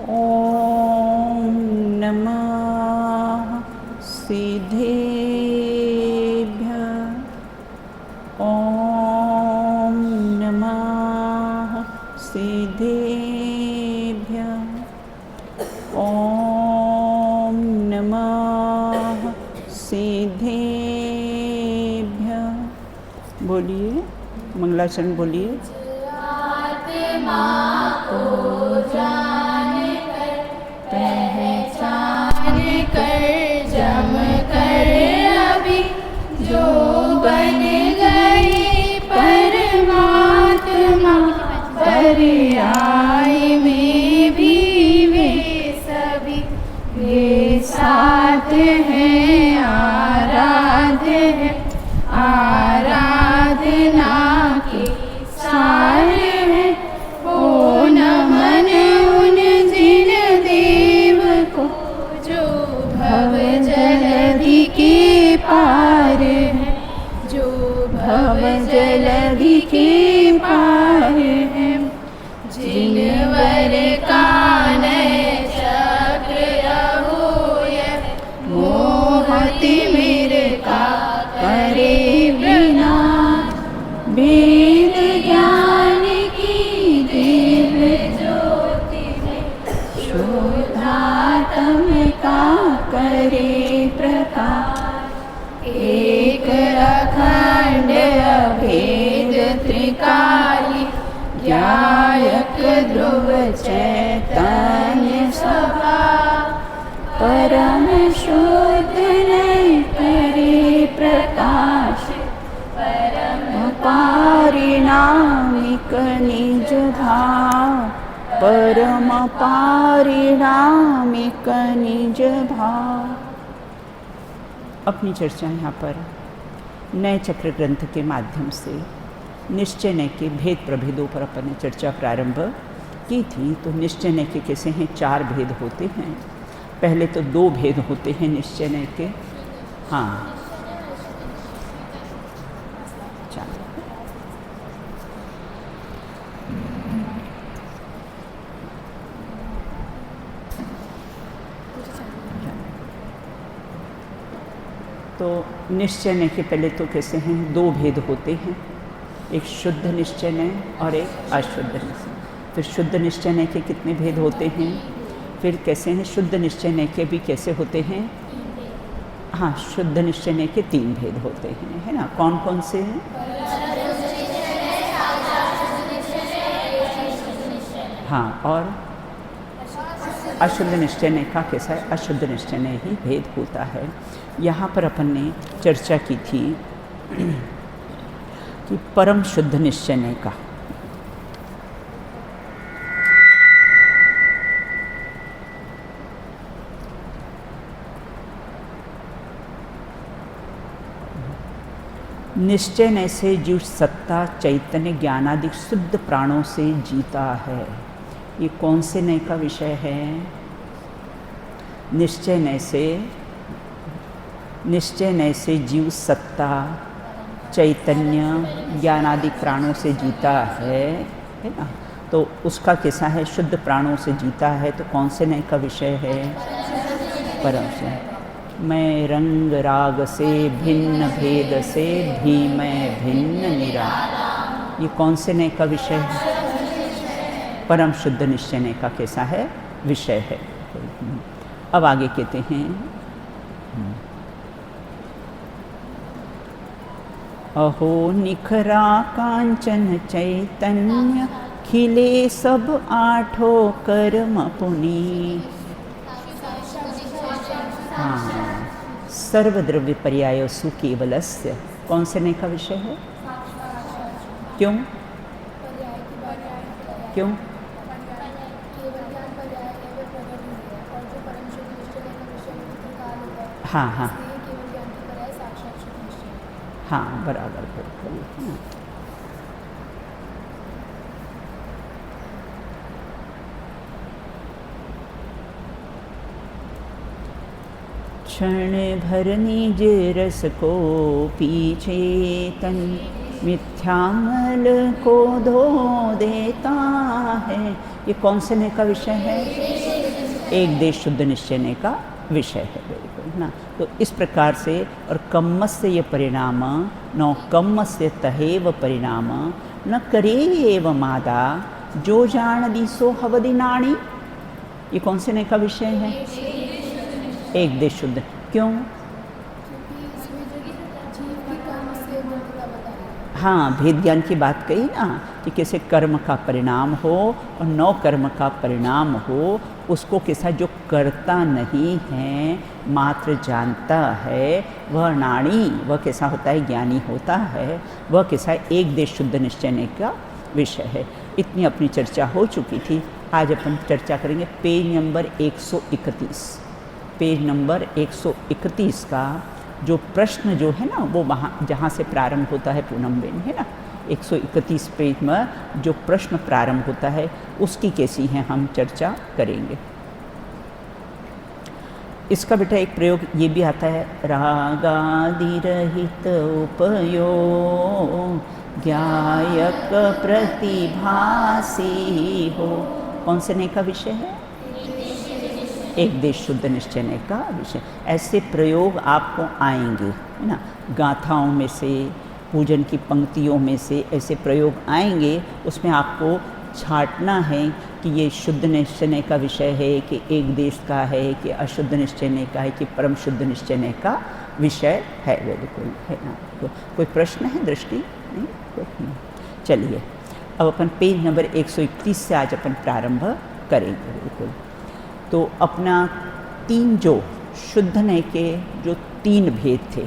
ॐ नमः सिद्धेभ्यः। ॐ नमः सिद्धेभ्यः। ॐ नमः सिद्धेभ्यः। बोलिए, मंगलाचरण बोलिए। पहचान कर जम कर अभी जो बन गई परमात्मा, पर्याय में भी वे सभी वे साथ हैं, आराध्य है, आराधना के सार है। ओ नमन उन जिन देव को जो भव जलधि के पार है, जो भव जलधि के पार है। जिन वर कानय चक्र अहोय मोहति मिर का करे बिना, वेद ज्ञान की दिव्य ज्योति में शुद्धात्म का करे प्रकाश। एक अखंड अभेद त्रिकाली ज्ञायक ध्रुव चैतन्य सभा, परम शुद्ध नहीं करे प्रकाश, परम पारिणामिक निज भाव, परम पारिणामिक निज भाव। अपनी चर्चा यहाँ पर नए चक्र ग्रंथ के माध्यम से निश्चय नय के भेद प्रभेदों पर अपन ने चर्चा प्रारंभ की थी। तो निश्चय नय के कैसे हैं, 4 भेद होते हैं। पहले तो 2 भेद होते हैं निश्चय नय के। हाँ, तो निश्चय नय के पहले तो कैसे हैं, 2 भेद होते हैं, एक शुद्ध निश्चय नय और एक अशुद्ध निश्चय। फिर शुद्ध निश्चय नय के कितने भेद होते हैं, फिर कैसे हैं शुद्ध निश्चय नय के भी कैसे होते हैं। हाँ, शुद्ध निश्चय नय के 3 भेद होते हैं, है ना। कौन कौन से हैं? हाँ, और अशुद्ध निश्चय नय का कैसा है, अशुद्ध निश्चय नय ही भेद होता है। यहाँ पर अपन ने चर्चा की थी कि परम शुद्ध निश्चय नय का निश्चय नय से जीव सत्ता चैतन्य ज्ञानादि शुद्ध प्राणों से जीता है। ये कौन से नय का विषय है? निश्चय नय से जीव सत्ता चैतन्य ज्ञानादि प्राणों से जीता है ना। तो उसका कैसा है, शुद्ध प्राणों से जीता है। तो कौन से नय का विषय है? परम से। मैं रंग राग से भिन्न भेद से भी मैं भिन्न निराला, ये कौन से नय का विषय है? परम शुद्ध निश्चय नय का कैसा है, विषय है। अब आगे कहते हैं, अहो निखरा कांचन चैतन्य खिले सब 8 कर्म पुनि। हाँ, सर्वद्रव्य पर्याय सु केवलस्य, कौन से नय का विषय है? क्यों क्यों? हाँ हाँ हाँ, बराबर बिल्कुल। क्षण भर निज रस को पीछे तन मिथ्यामल को धो देता है। ये कौन से नय का विषय है? एक देश शुद्ध निश्चय का विषय है, बिल्कुल ना। तो इस प्रकार से और कम्मस्य ये परिणाम न कम्मस्य तहेव परिणाम न करे एव मादा जो जान दी सो हवदिनाणी। ये कौन से नय का विषय है? एक देश शुद्ध। क्यों? हाँ, भेद ज्ञान की बात कही ना कि कैसे कर्म का परिणाम हो और नौ कर्म का परिणाम हो, उसको कैसा जो करता नहीं है मात्र जानता है वह नाणी, वह कैसा होता है? ज्ञानी होता है। वह कैसा एक देश शुद्ध निश्चय का विषय है। इतनी अपनी चर्चा हो चुकी थी। आज अपन चर्चा करेंगे पेज नंबर 131। पेज नंबर 131 का जो प्रश्न जो है ना वो वहाँ जहाँ से प्रारंभ होता है पूनम बेन, है ना, 131 पेज में जो प्रश्न प्रारंभ होता है उसकी कैसी है हम चर्चा करेंगे। इसका बेटा एक प्रयोग ये भी आता है, रागादि रहित उपयोग ज्ञायक प्रतिभासी हो। कौन से नय का विषय है? एक देश शुद्ध निश्चय का विषय। ऐसे प्रयोग आपको आएंगे, है ना, गाथाओं में से, पूजन की पंक्तियों में से ऐसे प्रयोग आएंगे। उसमें आपको छांटना है कि ये शुद्ध निश्चय का विषय है कि एक देश का है कि अशुद्ध निश्चय का है कि परम शुद्ध निश्चय का विषय है, बिल्कुल, है ना। तो कोई प्रश्न है? दृष्टि नहीं? चलिए अब अपन पेज नंबर 131 से आज अपन प्रारंभ करेंगे, बिल्कुल। तो अपना तीन जो शुद्ध नय के जो तीन भेद थे,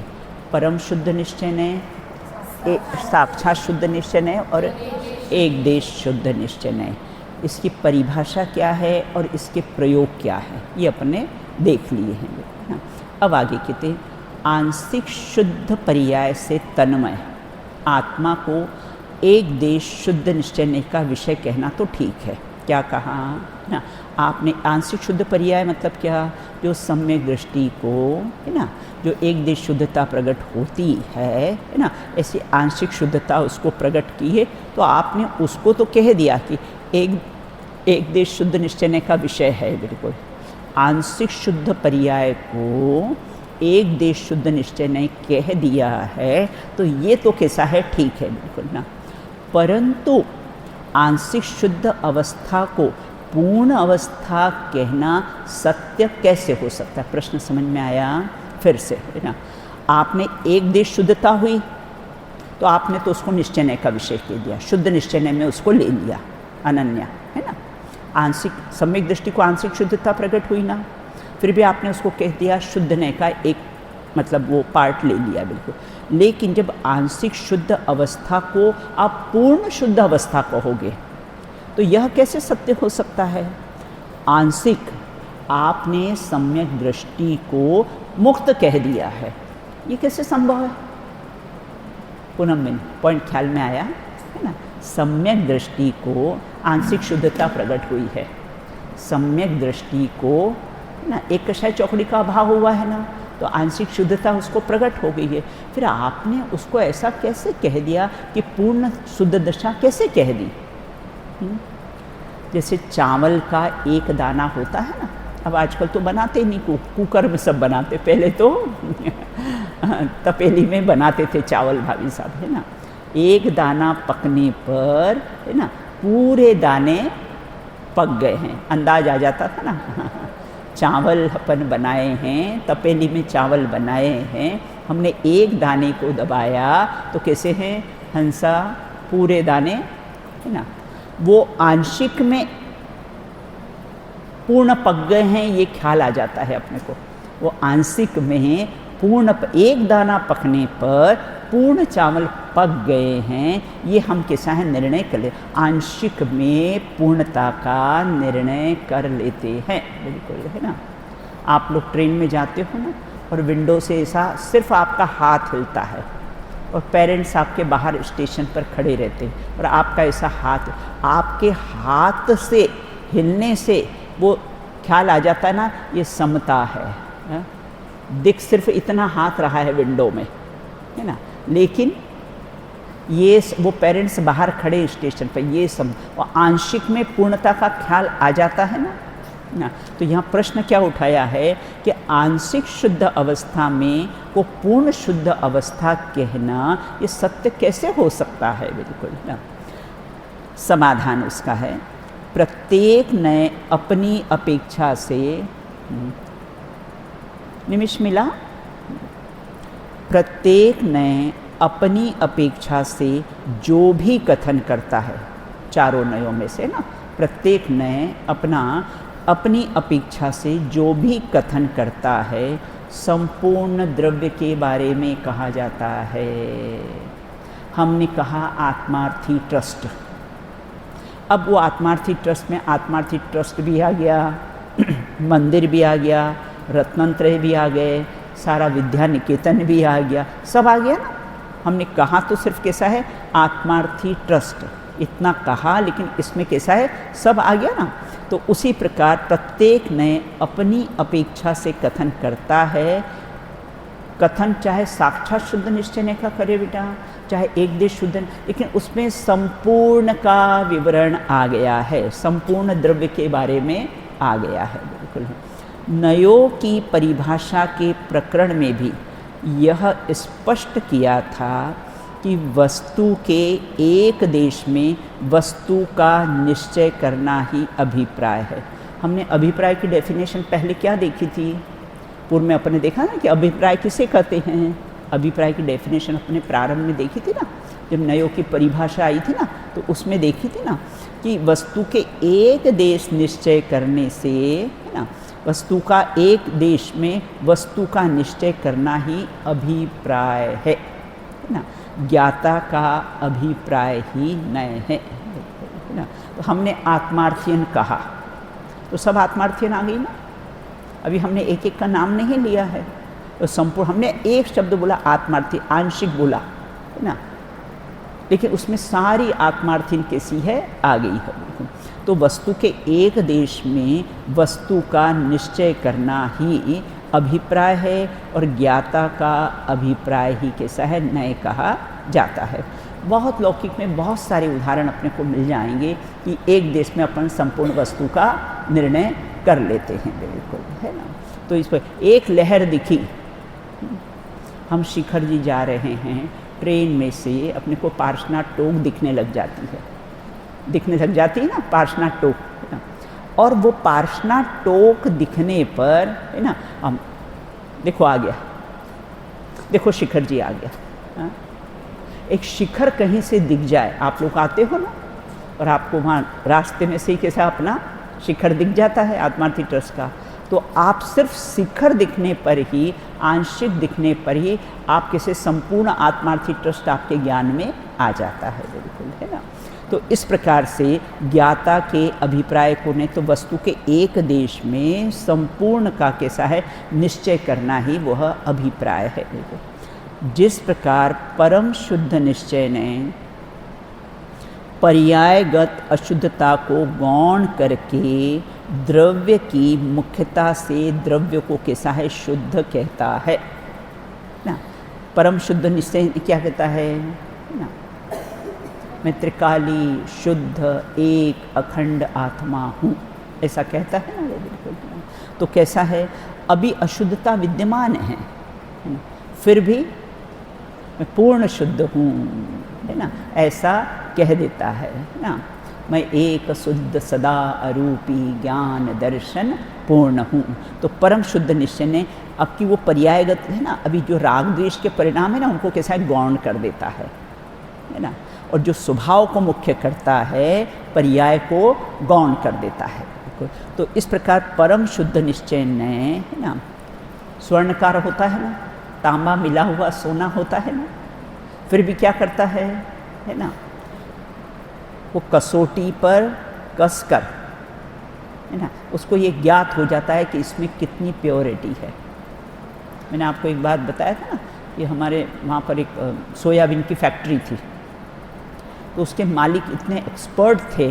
परम शुद्ध निश्चय नय, साक्षात शुद्ध निश्चय नय और एक देश शुद्ध निश्चय नय, इसकी परिभाषा क्या है और इसके प्रयोग क्या है ये अपने देख लिए हैं, ना। अब आगे कहते आंशिक शुद्ध पर्याय से तन्मय आत्मा को एक देश शुद्ध निश्चय का विषय कहना तो ठीक है। क्या कहा ना आपने? आंशिक शुद्ध पर्याय मतलब क्या? जो सम्यक दृष्टि को, है ना, जो एक देश शुद्धता प्रकट होती है ना, ऐसी आंशिक शुद्धता उसको प्रकट की है। तो आपने उसको तो कह दिया कि एक देश शुद्ध निश्चय का विषय है, बिल्कुल। आंशिक शुद्ध पर्याय को एक देश शुद्ध निश्चय कह दिया है, तो ये तो कैसा है? ठीक है, बिल्कुल ना। परंतु आंशिक शुद्ध अवस्था को पूर्ण अवस्था कहना सत्य कैसे हो सकता है? प्रश्न समझ में आया? फिर से, है ना। आपने एक देश शुद्धता हुई तो आपने तो उसको निश्चय का विषय कह दिया, शुद्ध निश्चय में उसको ले लिया, अनन्या, है ना। आंशिक सम्यक दृष्टि को आंशिक शुद्धता प्रकट हुई ना, फिर भी आपने उसको कह दिया शुद्ध नय का एक मतलब वो पार्ट ले लिया, बिल्कुल। लेकिन जब आंशिक शुद्ध अवस्था को आप पूर्ण शुद्ध अवस्था कहोगे तो यह कैसे सत्य हो सकता है? आंशिक आपने सम्यक दृष्टि को मुक्त कह दिया है, ये कैसे संभव है? पूनम में पॉइंट ख्याल में आया, है ना। सम्यक दृष्टि को आंशिक शुद्धता प्रकट हुई है, सम्यक दृष्टि को ना एक कषाय चौकड़ी का अभाव हुआ है ना, तो आंशिक शुद्धता उसको प्रकट हो गई है। फिर आपने उसको ऐसा कैसे कह दिया कि पूर्ण शुद्ध दशा कैसे कह दी? जैसे चावल का एक दाना होता है ना, अब आजकल तो बनाते नहीं, कुकर में सब बनाते, पहले तो तपेली में बनाते थे चावल, भाभी साहब, है ना। एक दाना पकने पर, है ना, पूरे दाने पक गए हैं, अंदाज आ जाता था ना। चावल अपन बनाए हैं, तपेली में चावल बनाए हैं, हमने एक दाने को दबाया तो कैसे हैं? हंसा पूरे दाने, है ना। वो आंशिक में पूर्ण पक गए हैं ये ख्याल आ जाता है अपने को। वो आंशिक में पूर्ण एक दाना पकने पर पूर्ण चावल पक गए हैं, ये हम कैसा है? निर्णय कर ले, आंशिक में पूर्णता का निर्णय कर लेते हैं, बिल्कुल, है ना। आप लोग ट्रेन में जाते हो ना और विंडो से ऐसा सिर्फ आपका हाथ हिलता है और पेरेंट्स आपके बाहर स्टेशन पर खड़े रहते हैं और आपका ऐसा हाथ, आपके हाथ से हिलने से वो ख्याल आ जाता है ना ये समता है। दिख सिर्फ इतना हाथ रहा है विंडो में, है ना, लेकिन ये वो पेरेंट्स बाहर खड़े स्टेशन पर, ये वो आंशिक में पूर्णता का ख्याल आ जाता है ना। ना। तो यहाँ प्रश्न क्या उठाया है कि आंशिक शुद्ध अवस्था में को पूर्ण शुद्ध अवस्था कहना ये सत्य कैसे हो सकता है? बिल्कुल ना। समाधान उसका है, प्रत्येक ने अपनी अपेक्षा से, निमिष मिला, प्रत्येक ने अपनी अपेक्षा से जो भी कथन करता है, चारों नयों में से ना, प्रत्येक ने अपनी अपेक्षा से जो भी कथन करता है संपूर्ण द्रव्य के बारे में कहा जाता है। हमने कहा आत्मार्थी ट्रस्ट। अब वो आत्मार्थी ट्रस्ट में आत्मार्थी ट्रस्ट भी आ गया, मंदिर भी आ गया, रत्नत्रय भी आ गए, सारा विद्या निकेतन भी आ गया, सब आ गया ना। हमने कहा तो सिर्फ कैसा है, आत्मार्थी ट्रस्ट, इतना कहा, लेकिन इसमें कैसा है, सब आ गया ना। तो उसी प्रकार प्रत्येक ने अपनी अपेक्षा से कथन करता है। कथन चाहे साक्षात शुद्ध निश्चय ने का करे बेटा, चाहे एक देश शुद्ध, लेकिन उसमें संपूर्ण का विवरण आ गया है, संपूर्ण द्रव्य के बारे में आ गया है। बिल्कुल नयों की परिभाषा के प्रकरण में भी यह स्पष्ट किया था कि वस्तु के एक देश में वस्तु का निश्चय करना ही अभिप्राय है। हमने अभिप्राय की डेफिनेशन पहले क्या देखी थी? पूर्व में अपने देखा ना कि अभिप्राय किसे कहते हैं। अभिप्राय की डेफिनेशन अपने प्रारंभ में देखी थी ना, जब नयों की परिभाषा आई थी ना, तो उसमें देखी थी ना कि वस्तु के एक देश निश्चय करने से, है ना, वस्तु का एक देश में वस्तु का निश्चय करना ही अभिप्राय है ना। ज्ञाता का अभिप्राय ही नय है ना। तो हमने आत्मार्थीयन कहा तो सब आत्मार्थीयन आ गई ना। अभी हमने एक एक का नाम नहीं लिया है, तो संपूर्ण हमने एक शब्द बोला आत्मार्थी, आंशिक बोला है ना, लेकिन उसमें सारी आत्मार्थीन कैसी है, आ गई है। तो वस्तु के एक देश में वस्तु का निश्चय करना ही अभिप्राय है, और ज्ञाता का अभिप्राय ही कैसा है, नय कहा जाता है। बहुत लौकिक में बहुत सारे उदाहरण अपने को मिल जाएंगे कि एक देश में अपन संपूर्ण वस्तु का निर्णय कर लेते हैं। बिल्कुल है ना। तो इस पर एक लहर दिखी, हम शिखर जी जा रहे हैं, ट्रेन में से अपने को पार्श्वनाथ टोक दिखने लग जाती है, दिखने लग जाती है ना पार्श्वनाथ टोक, है ना। और वो पार्श्वनाथ टोक दिखने पर, है ना, हम देखो आ गया, देखो शिखर जी आ गया। हा? एक शिखर कहीं से दिख जाए, आप लोग आते हो ना, और आपको वहाँ रास्ते में से ही कैसा अपना शिखर दिख जाता है आत्मार्थी ट्रस्ट का, तो आप सिर्फ शिखर दिखने पर ही, आंशिक दिखने पर ही आप कैसे संपूर्ण आत्मार्थी ट्रस्ट आपके ज्ञान में आ जाता है। बिल्कुल है ना। तो इस प्रकार से ज्ञाता के अभिप्राय को ने तो वस्तु के एक देश में संपूर्ण का कैसा है, निश्चय करना ही वह अभिप्राय है। जिस प्रकार परम शुद्ध निश्चय ने पर्यायगत अशुद्धता को गौण करके द्रव्य की मुख्यता से द्रव्य को कैसा है, शुद्ध कहता है ना। परम शुद्ध निश्चय क्या कहता है ना, मैं त्रिकाली शुद्ध एक अखंड आत्मा हूँ, ऐसा कहता है ना। बिल्कुल। तो कैसा है, अभी अशुद्धता विद्यमान है ना, फिर भी मैं पूर्ण शुद्ध हूँ, है ना, ऐसा कह देता है ना। मैं एक शुद्ध सदा अरूपी ज्ञान दर्शन पूर्ण हूँ। तो परम शुद्ध निश्चय ने अब की वो पर्यायगत है ना, अभी जो राग द्वेष के परिणाम है ना, उनको कैसा है, गौण कर देता है ना। और जो स्वभाव को मुख्य करता है, पर्याय को गौण कर देता है। तो इस प्रकार परम शुद्ध निश्चय ने, है ना, स्वर्णकार होता है ना, तांबा मिला हुआ सोना होता है ना, फिर भी क्या करता है ना, वो कसौटी पर कसकर, है ना, उसको ये ज्ञात हो जाता है कि इसमें कितनी प्योरिटी है। मैंने आपको एक बात बताया था ना कि हमारे वहाँ पर एक सोयाबीन की फैक्ट्री थी, तो उसके मालिक इतने एक्सपर्ट थे,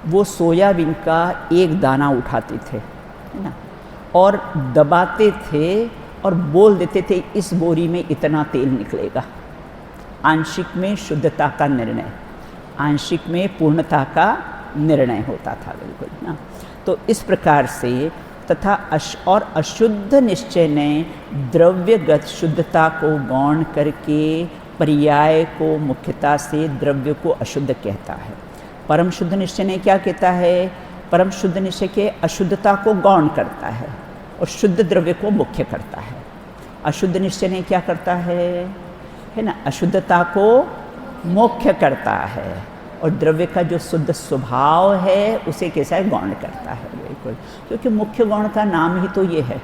वो सोयाबीन का एक दाना उठाते थे, है ना, और दबाते थे और बोल देते थे इस बोरी में इतना तेल निकलेगा। आंशिक में शुद्धता का निर्णय, आंशिक में पूर्णता का निर्णय होता था। बिल्कुल ना। तो इस प्रकार से तथा और अशुद्ध निश्चय ने द्रव्यगत शुद्धता को गौण करके पर्याय को मुख्यता से द्रव्य को अशुद्ध कहता है। परम शुद्ध निश्चय ने क्या कहता है? परम शुद्ध निश्चय के अशुद्धता को गौण करता है और शुद्ध द्रव्य को मुख्य करता है। अशुद्ध निश्चय ने क्या करता है ना, अशुद्धता को मुख्य करता है और द्रव्य का जो शुद्ध स्वभाव है उसे कैसा है, गौण करता है। बिल्कुल, क्योंकि मुख्य गौण का नाम ही तो ये है,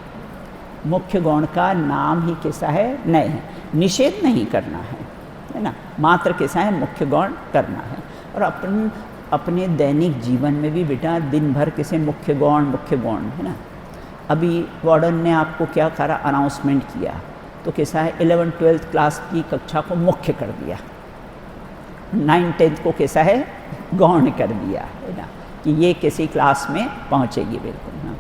मुख्य गौण का नाम ही कैसा है, नए है, निषेध नहीं करना है ना, मात्र कैसा है, मुख्य गौण करना है। और अपने दैनिक जीवन में भी बेटा दिन भर कैसे मुख्य गौण है ना। अभी वार्डन ने आपको क्या करा, अनाउंसमेंट किया, तो कैसा है 11th-12th क्लास की कक्षा को मुख्य कर दिया, 9th-10th को कैसा है, गौण कर दिया, है ना, कि ये किसी क्लास में पहुँचेगी। बिल्कुल हाँ।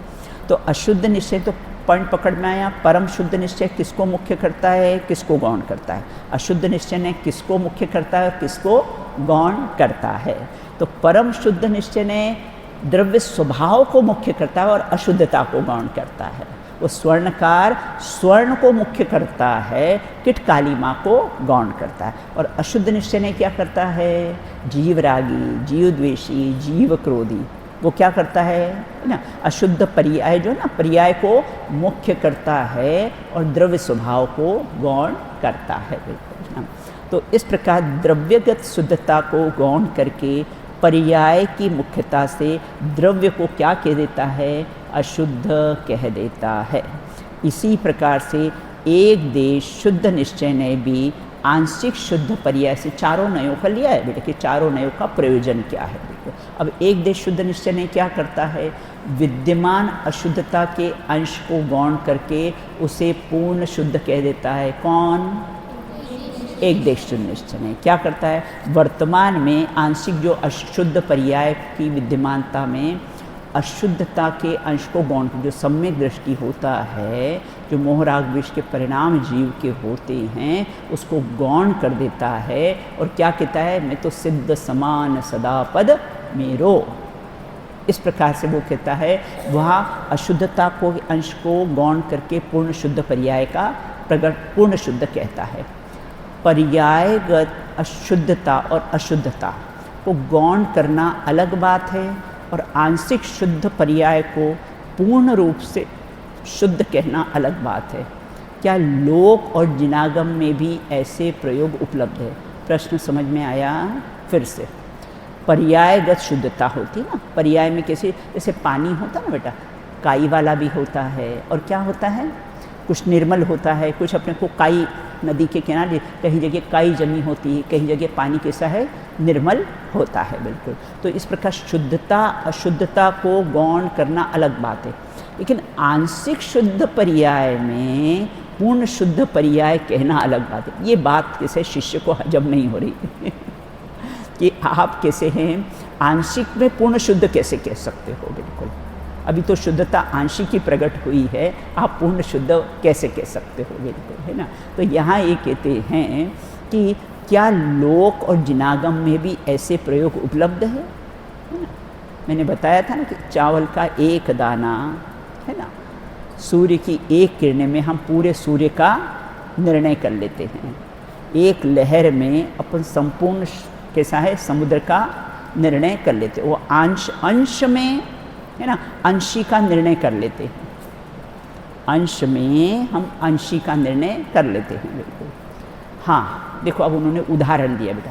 तो अशुद्ध निश्चय तो पॉइंट पकड़ में आया। परम शुद्ध निश्चय किसको मुख्य करता है, किसको गौण करता है? अशुद्ध निश्चय ने किसको मुख्य करता है, किसको गौण करता है? तो परम शुद्ध निश्चय ने द्रव्य स्वभाव को मुख्य करता है और अशुद्धता को गौण करता है। वो स्वर्णकार स्वर्ण को मुख्य करता है, किट कालीमा को गौण करता है। और अशुद्ध निश्चय ने क्या करता है, जीव रागी, जीव द्वेषी, जीव क्रोधी, वो क्या करता है ना, अशुद्ध पर्याय जो ना, पर्याय को मुख्य करता है और द्रव्य स्वभाव को गौण करता है। बिल्कुल। तो इस प्रकार द्रव्यगत शुद्धता को गौण करके पर्याय की मुख्यता से द्रव्य को क्या कह देता है, अशुद्ध कह देता है। इसी प्रकार से एक देश शुद्ध निश्चय ने भी आंशिक शुद्ध पर्याय से चारों नयों का लिया है बेटा, कि चारों नयों का प्रयोजन क्या है। देखो अब एक देश शुद्ध निश्चय ने क्या करता है, विद्यमान अशुद्धता के अंश को गौण करके उसे पूर्ण शुद्ध कह देता है। कौन? एक देश शुद्ध निश्चय ने क्या करता है, वर्तमान में आंशिक जो अशुद्ध पर्याय की विद्यमानता में अशुद्धता के अंश को गौण, जो सम्यक दृष्टि होता है, जो मोह राग द्वेष के परिणाम जीव के होते हैं, उसको गौण कर देता है और क्या कहता है, मैं तो सिद्ध समान सदा पद मेरो। इस प्रकार से वो कहता है, वह अशुद्धता को अंश को गौण करके पूर्ण शुद्ध पर्याय का प्रकट पूर्ण शुद्ध कहता है। पर्यायगत अशुद्धता और अशुद्धता को गौण करना अलग बात है और आंशिक शुद्ध पर्याय को पूर्ण रूप से शुद्ध कहना अलग बात है। क्या लोक और जिनागम में भी ऐसे प्रयोग उपलब्ध है? प्रश्न समझ में आया? फिर से पर्यायगत शुद्धता होती ना, पर्याय में कैसे, जैसे पानी होता ना बेटा, काई वाला भी होता है और क्या होता है, कुछ निर्मल होता है, कुछ अपने को काई, नदी के किनारे कहीं जगह काई जमी होती है, कहीं जगह पानी कैसा है, निर्मल होता है। बिल्कुल। तो इस प्रकार शुद्धता अशुद्धता को गौण करना अलग बात है, लेकिन आंशिक शुद्ध पर्याय में पूर्ण शुद्ध पर्याय कहना अलग बात है। ये बात कैसे शिष्य को हजम नहीं हो रही कि आप कैसे हैं, आंशिक में पूर्ण शुद्ध कैसे कह सकते हो। बिल्कुल, अभी तो शुद्धता आंशिक ही प्रकट हुई है, आप पूर्ण शुद्ध कैसे कह सकते हो। बिल्कुल, है ना। तो यहाँ ये कहते हैं कि क्या लोक और जिनागम में भी ऐसे प्रयोग उपलब्ध है ना। मैंने बताया था ना कि चावल का एक दाना, है ना, सूर्य की एक किरण में हम पूरे सूर्य का निर्णय कर लेते हैं। एक लहर में अपन संपूर्ण कैसा है, समुद्र का निर्णय कर लेते हैं। वो अंश में, है ना, अंशी का निर्णय कर लेते हैं। अंश में हम अंशी का निर्णय कर लेते हैं। बिल्कुल। हाँ, देखो अब उन्होंने उदाहरण दिया बेटा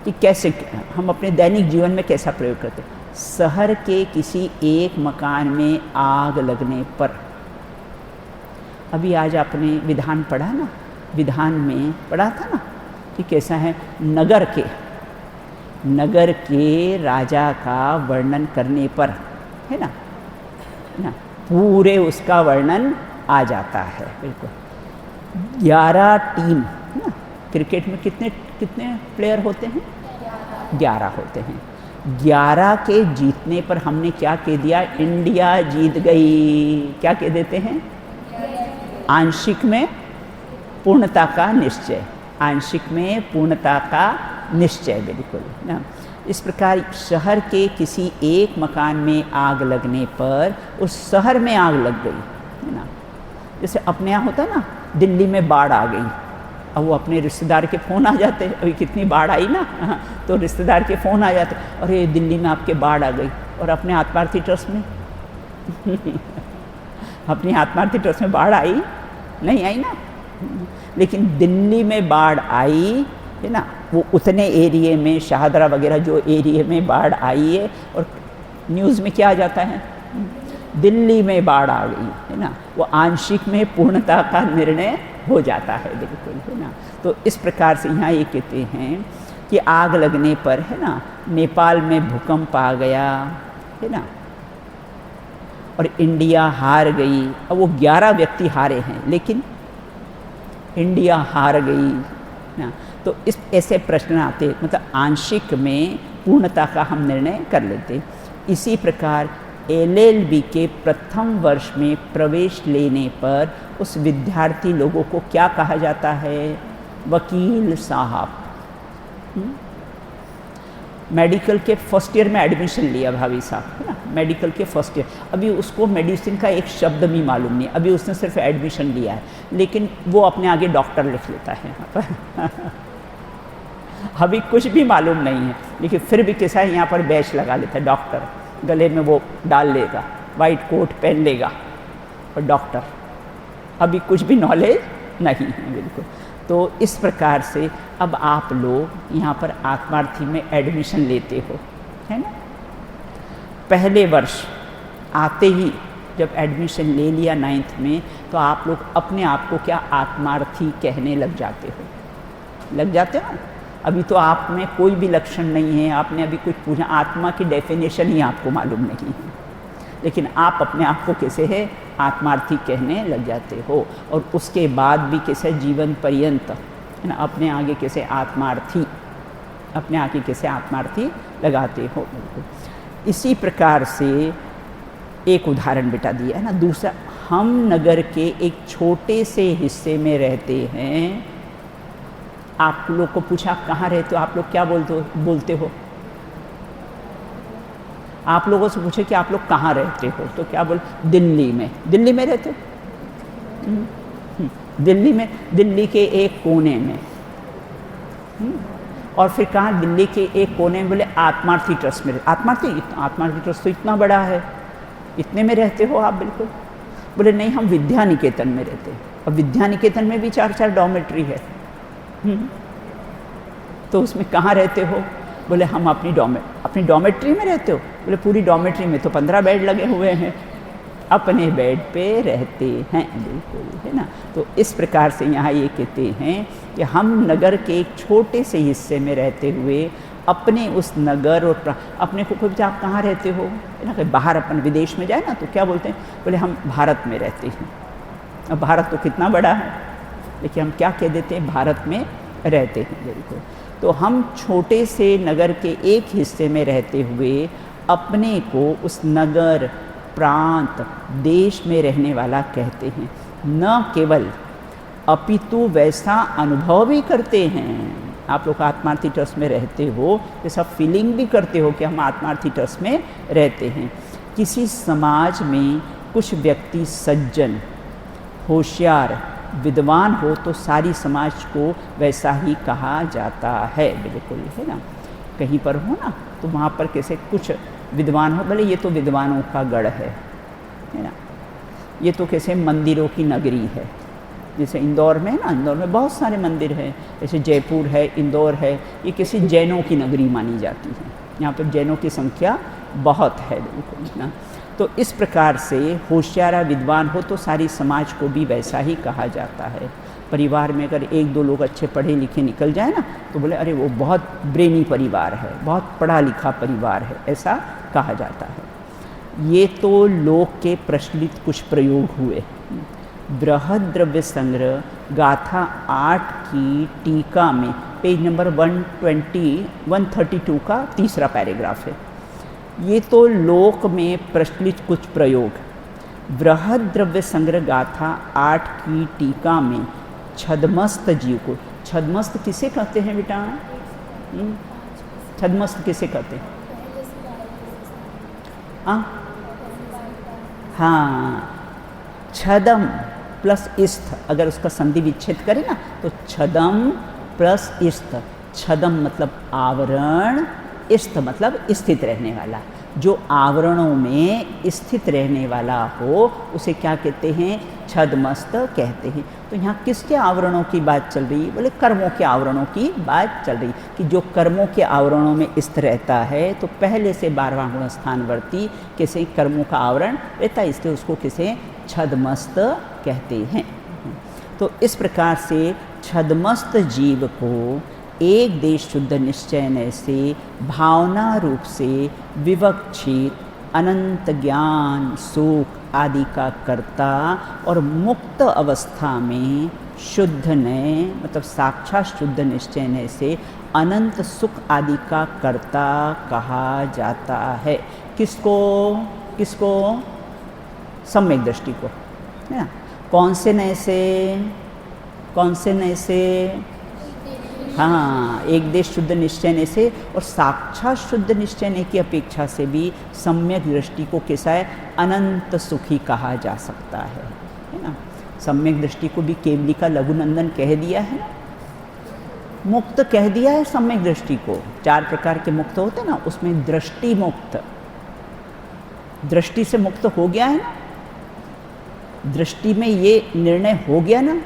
कि कैसे हम अपने दैनिक जीवन में कैसा प्रयोग करते हैं। शहर के किसी एक मकान में आग लगने पर, अभी आज आपने विधान पढ़ा ना, विधान में पढ़ा था ना कि कैसा है, नगर के राजा का वर्णन करने पर, है ना, पूरे उसका वर्णन आ जाता है। बिल्कुल। 11 टीम, है ना, क्रिकेट में कितने प्लेयर होते हैं? 11 होते हैं। 11 के जीतने पर हमने क्या कह दिया, इंडिया जीत गई। क्या कह देते हैं? आंशिक में पूर्णता का निश्चय, आंशिक में पूर्णता का निश्चय। बिल्कुल ना। इस प्रकार शहर के किसी एक मकान में आग लगने पर उस शहर में आग लग गई, है ना। जैसे अपने यहाँ होता है ना, दिल्ली में बाढ़ आ गई, अब वो अपने रिश्तेदार के फ़ोन आ जाते, अभी कितनी बाढ़ आई ना, तो रिश्तेदार के फ़ोन आ जाते, अरे दिल्ली में आपके बाढ़ आ गई। और अपने आत्मार्थी ट्रस्ट में अपनी आत्मार्थी ट्रस्ट में बाढ़ आई नहीं आई ना, लेकिन दिल्ली में बाढ़ आई, है ना। वो उतने एरिए में, शाहदरा वगैरह जो एरिए में बाढ़ आई है, और न्यूज़ में क्या आ जाता है, दिल्ली में बाढ़ आ गई, है ना। वो आंशिक में पूर्णता का निर्णय हो जाता है, बिल्कुल, है ना। तो इस प्रकार से यहाँ ये कहते हैं कि आग लगने पर, है ना, नेपाल में भूकंप आ गया, है ना, और इंडिया हार गई। अब वो 11 व्यक्ति हारे हैं, लेकिन इंडिया हार गई ना। तो इस ऐसे प्रश्न आते, मतलब आंशिक में पूर्णता का हम निर्णय कर लेते। इसी प्रकार LLB के प्रथम वर्ष में प्रवेश लेने पर उस विद्यार्थी लोगों को क्या कहा जाता है, वकील साहब। मेडिकल के फर्स्ट ईयर में एडमिशन लिया भाभी साहब, है ना, मेडिकल के फर्स्ट ईयर, अभी उसको मेडिसिन का एक शब्द भी मालूम नहीं, अभी उसने सिर्फ एडमिशन लिया है, लेकिन वो अपने आगे डॉक्टर लिख लेता है यहाँ पर अभी कुछ भी मालूम नहीं है, लेकिन फिर भी कैसा है, यहाँ पर बैच लगा लेता है डॉक्टर, गले में वो डाल लेगा, वाइट कोट पहन लेगा और डॉक्टर, अभी कुछ भी नॉलेज नहीं है, बिल्कुल। तो इस प्रकार से अब आप लोग यहाँ पर आत्मार्थी में एडमिशन लेते हो, है ना। पहले वर्ष आते ही जब एडमिशन ले लिया 9th में, तो आप लोग अपने आप को क्या आत्मार्थी कहने लग जाते हो, लग जाते हो। अभी तो आप में कोई भी लक्षण नहीं है, आपने अभी कुछ पूछा, आत्मा की डेफिनेशन ही आपको मालूम नहीं है, लेकिन आप अपने आप को कैसे है आत्मार्थी कहने लग जाते हो। और उसके बाद भी कैसे जीवन पर्यंत, है ना, अपने आगे कैसे आत्मार्थी, अपने आगे कैसे आत्मार्थी लगाते हो। इसी प्रकार से एक उदाहरण बेटा दिया है ना। दूसरा, हम नगर के एक छोटे से हिस्से में रहते हैं। आप लोग को पूछा कहाँ रहते हो, आप लोग क्या बोलते हो। आप लोगों से पूछे कि आप लोग कहाँ रहते हो, तो क्या बोल, दिल्ली में। दिल्ली में रहते हो, दिल्ली में, दिल्ली के एक कोने में। और फिर कहा दिल्ली के एक कोने में, बोले आत्मार्थी ट्रस्ट में। आत्मार्थी ट्रस्ट तो इतना बड़ा है, इतने में रहते हो आप, बिल्कुल। बोले नहीं, हम विद्या निकेतन में रहते हैं। और विद्या निकेतन में भी 4-4 डॉर्मेट्री है। तो उसमें कहाँ रहते हो, बोले हम अपनी डॉर्मेट्री में रहते हो। बोले पूरी डॉर्मेट्री में तो 15 बेड लगे हुए हैं, अपने बेड पे रहते हैं, बिल्कुल, है ना। तो इस प्रकार से यहाँ ये कहते हैं कि हम नगर के एक छोटे से हिस्से में रहते हुए अपने उस नगर और अपने को कोई, आप कहाँ रहते हो, है ना, बाहर अपन विदेश में जाए ना तो क्या बोलते हैं, बोले हम भारत में रहते हैं। अब भारत तो कितना बड़ा है, लेकिन हम क्या कह देते हैं, भारत में रहते हैं, बिल्कुल। तो हम छोटे से नगर के एक हिस्से में रहते हुए अपने को उस नगर, प्रांत, देश में रहने वाला कहते हैं। न केवल अपितु वैसा अनुभव भी करते हैं। आप लोग आत्मार्थी ट्रस्ट में रहते हो, ये सब फीलिंग भी करते हो कि हम आत्मार्थी ट्रस्ट में रहते हैं। किसी समाज में कुछ व्यक्ति सज्जन, होशियार, विद्वान हो तो सारी समाज को वैसा ही कहा जाता है, बिल्कुल, है ना। कहीं पर हो ना तो वहाँ पर कैसे कुछ विद्वान हो, भले ये तो विद्वानों का गढ़ है ना, ये तो कैसे मंदिरों की नगरी है। जैसे इंदौर में ना, इंदौर में बहुत सारे मंदिर हैं, जैसे जयपुर है, इंदौर है, ये किसी जैनों की नगरी मानी जाती है। यहाँ पर जैनों की संख्या बहुत है, बिल्कुल ना। तो इस प्रकार से होशियार विद्वान हो तो सारी समाज को भी वैसा ही कहा जाता है। परिवार में अगर 1-2 लोग अच्छे पढ़े लिखे निकल जाए ना तो बोले अरे वो बहुत ब्रेनी परिवार है, बहुत पढ़ा लिखा परिवार है, ऐसा कहा जाता है। ये तो लोक के प्रचलित कुछ प्रयोग हुए। बृहद द्रव्य संग्रह गाथा 8 की टीका में पेज नंबर 132 का तीसरा पैराग्राफ है। ये तो लोक में प्रचलित कुछ प्रयोग। बृहद द्रव्य संग्रह गाथा 8 की टीका में छद्मस्त जीव को, छद्मस्त किसे कहते हैं बेटा, छदमस्त किसे कहते हैं? हाँ, छदम प्लस इस्थ, अगर उसका संधि विच्छेद करें ना तो छदम प्लस इस्थ। छदम मतलब आवरण, इस्थ मतलब स्थित रहने वाला। जो आवरणों में स्थित रहने वाला हो उसे क्या कहते हैं? छदमस्त कहते हैं। तो यहाँ किसके आवरणों की बात चल रही है? बोले कर्मों के आवरणों की बात चल रही, कि जो कर्मों के आवरणों में स्थित रहता है तो पहले से 12वां गुण स्थानवर्ती किसे कर्मों का आवरण रहता है, इसलिए उसको किसे छदमस्त कहते हैं। तो इस प्रकार से छदमस्त जीव को एक देश शुद्ध निश्चय से भावना रूप से विवक्षित अनंत ज्ञान सुख आदि का कर्ता और मुक्त अवस्था में शुद्ध नय मतलब साक्षात शुद्ध निश्चय से अनंत सुख आदि का कर्ता कहा जाता है। किसको? किसको? सम्यक दृष्टि को, है ना। कौन से नय से? कौन से नय से? हाँ, एक देश शुद्ध निश्चय से और साक्षात शुद्ध निश्चय की अपेक्षा से भी सम्यक दृष्टि को कैसा है? अनंत सुखी कहा जा सकता है ना। सम्यक दृष्टि को भी केवली का लघुनंदन कह दिया है, मुक्त कह दिया है। सम्यक दृष्टि को 4 प्रकार के मुक्त होते हैं ना, उसमें दृष्टि मुक्त, दृष्टि से मुक्त हो गया है ना। दृष्टि में ये निर्णय हो गया ना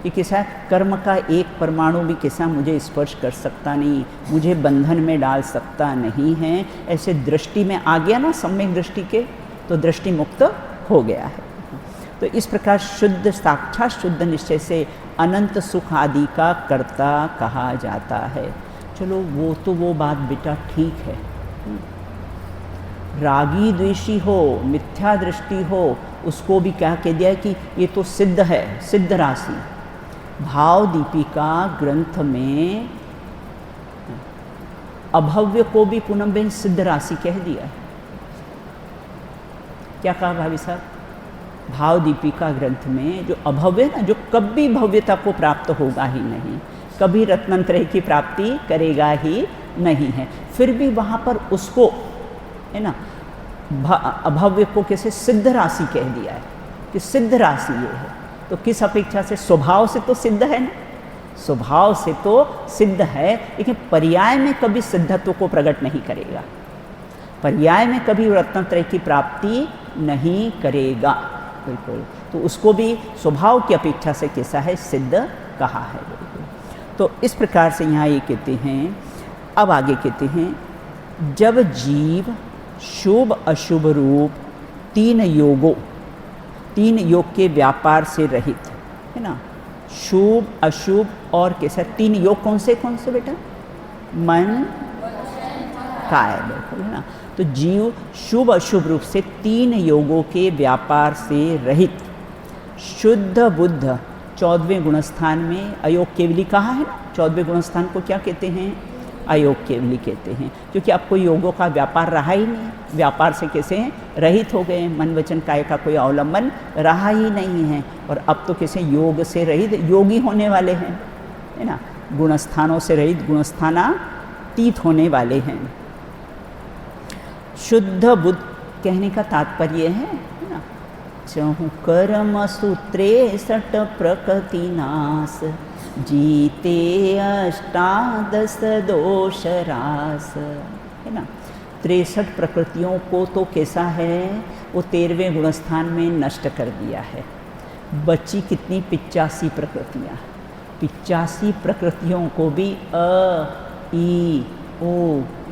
कि किसा कर्म का एक परमाणु भी किसा मुझे स्पर्श कर सकता नहीं, मुझे बंधन में डाल सकता नहीं है, ऐसे दृष्टि में आ गया ना सम्यक दृष्टि के, तो दृष्टि मुक्त हो गया है। तो इस प्रकार शुद्ध साक्षात शुद्ध निश्चय से अनंत सुख आदि का कर्ता कहा जाता है। चलो वो बात बेटा ठीक है। रागी द्वेषी हो, मिथ्या दृष्टि हो, उसको भी क्या कह दिया कि ये तो सिद्ध है, सिद्ध राशि। भाव दीपिका ग्रंथ में अभव्य को भी पूनम बेन सिद्ध राशि कह दिया है। क्या कहा भाभी साहब? भाव दीपिका ग्रंथ में जो अभव्य ना, जो कभी भव्यता को प्राप्त होगा ही नहीं, कभी रत्नत्रय की प्राप्ति करेगा ही नहीं है, फिर भी वहाँ पर उसको है ना अभव्य को कैसे सिद्ध राशि कह दिया है कि सिद्ध राशि ये है। तो किस अपेक्षा से? स्वभाव से तो सिद्ध है ना, स्वभाव से तो सिद्ध है, लेकिन पर्याय में कभी सिद्धत्व को प्रकट नहीं करेगा, पर्याय में कभी रत्नत्रय की प्राप्ति नहीं करेगा, बिल्कुल। तो उसको भी स्वभाव की अपेक्षा से कैसा है? सिद्ध कहा है, बिल्कुल। तो इस प्रकार से यहाँ ये कहते हैं। अब आगे कहते हैं, जब जीव शुभ अशुभ रूप 3 योग के व्यापार से रहित है ना, शुभ अशुभ और कैसा 3 योग कौन से बेटा? मन काय, बिल्कुल, है ना। तो जीव शुभ अशुभ रूप से 3 योगों के व्यापार से रहित शुद्ध बुद्ध 14वें गुणस्थान में अयोग केवली कहा है ना। 14वें गुणस्थान को क्या कहते हैं? अयोग केवली कहते हैं, क्योंकि अब कोई योगों का व्यापार रहा ही नहीं, व्यापार से कैसे रहित हो गए, मन वचन काय का कोई अवलंबन रहा ही नहीं है, और अब तो कैसे योग से रहित योगी होने वाले हैं, है ना। गुणस्थानों से रहित गुणस्थानातीत होने वाले हैं। शुद्ध बुद्ध कहने का तात्पर्य है ना, चहु कर्म सूत्रे सट प्रकृति नाश जीते अष्टादश दोष रास, है ना। 63 प्रकृतियों को तो कैसा है वो 13वें गुणस्थान में नष्ट कर दिया है। बची कितनी? 85 प्रकृतियाँ। 85 प्रकृतियों को भी अ ई ओ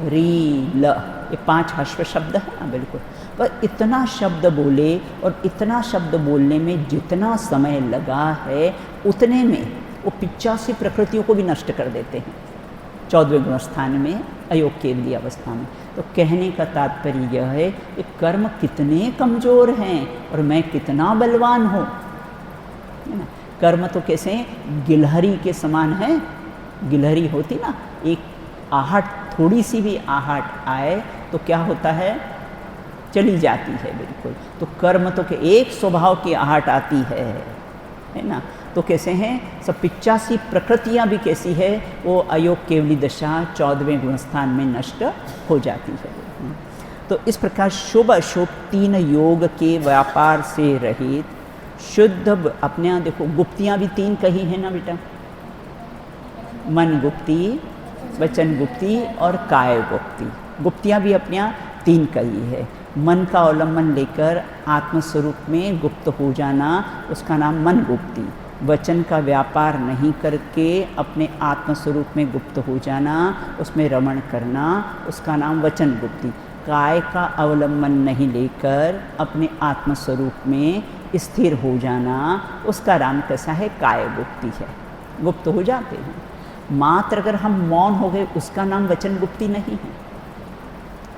री ल, ये 5 हश्व शब्द है ना, बिल्कुल। पर इतना शब्द बोले और इतना शब्द बोलने में जितना समय लगा है उतने में वो 85 प्रकृतियों को भी नष्ट कर देते हैं 14वें गुणस्थान में अयोग केवली अवस्था में। तो कहने का तात्पर्य यह है कि कर्म कितने कमज़ोर हैं और मैं कितना बलवान हूँ, है ना। कर्म तो कैसे गिलहरी के समान है। गिलहरी होती ना, एक आहट, थोड़ी सी भी आहट आए तो क्या होता है? चली जाती है, बिल्कुल। तो कर्म तो के एक स्वभाव की आहट आती है ना, तो कैसे हैं सब 85 प्रकृतियाँ भी कैसी है वो अयोग केवली दशा 14वें गुणस्थान में नष्ट हो जाती है। तो इस प्रकार शुभ अशुभ 3 योग के व्यापार से रहित शुद्ध अपने यहाँ देखो गुप्तियाँ भी 3 कही है ना बेटा, मन गुप्ती, वचन गुप्ती और काय गुप्ती। गुप्तियाँ भी अपने यहाँ 3 कही है। मन का अवलंबन लेकर आत्मस्वरूप में गुप्त हो जाना उसका नाम मन गुप्ती, वचन का व्यापार नहीं करके अपने आत्मस्वरूप में गुप्त हो जाना उसमें रमण करना उसका नाम वचन गुप्ती, काय का अवलंबन नहीं लेकर अपने आत्मस्वरूप में स्थिर हो जाना उसका नाम कैसा है काय गुप्ती है, गुप्त हो जाते हैं। मात्र अगर हम मौन हो गए उसका नाम वचन गुप्ती नहीं है।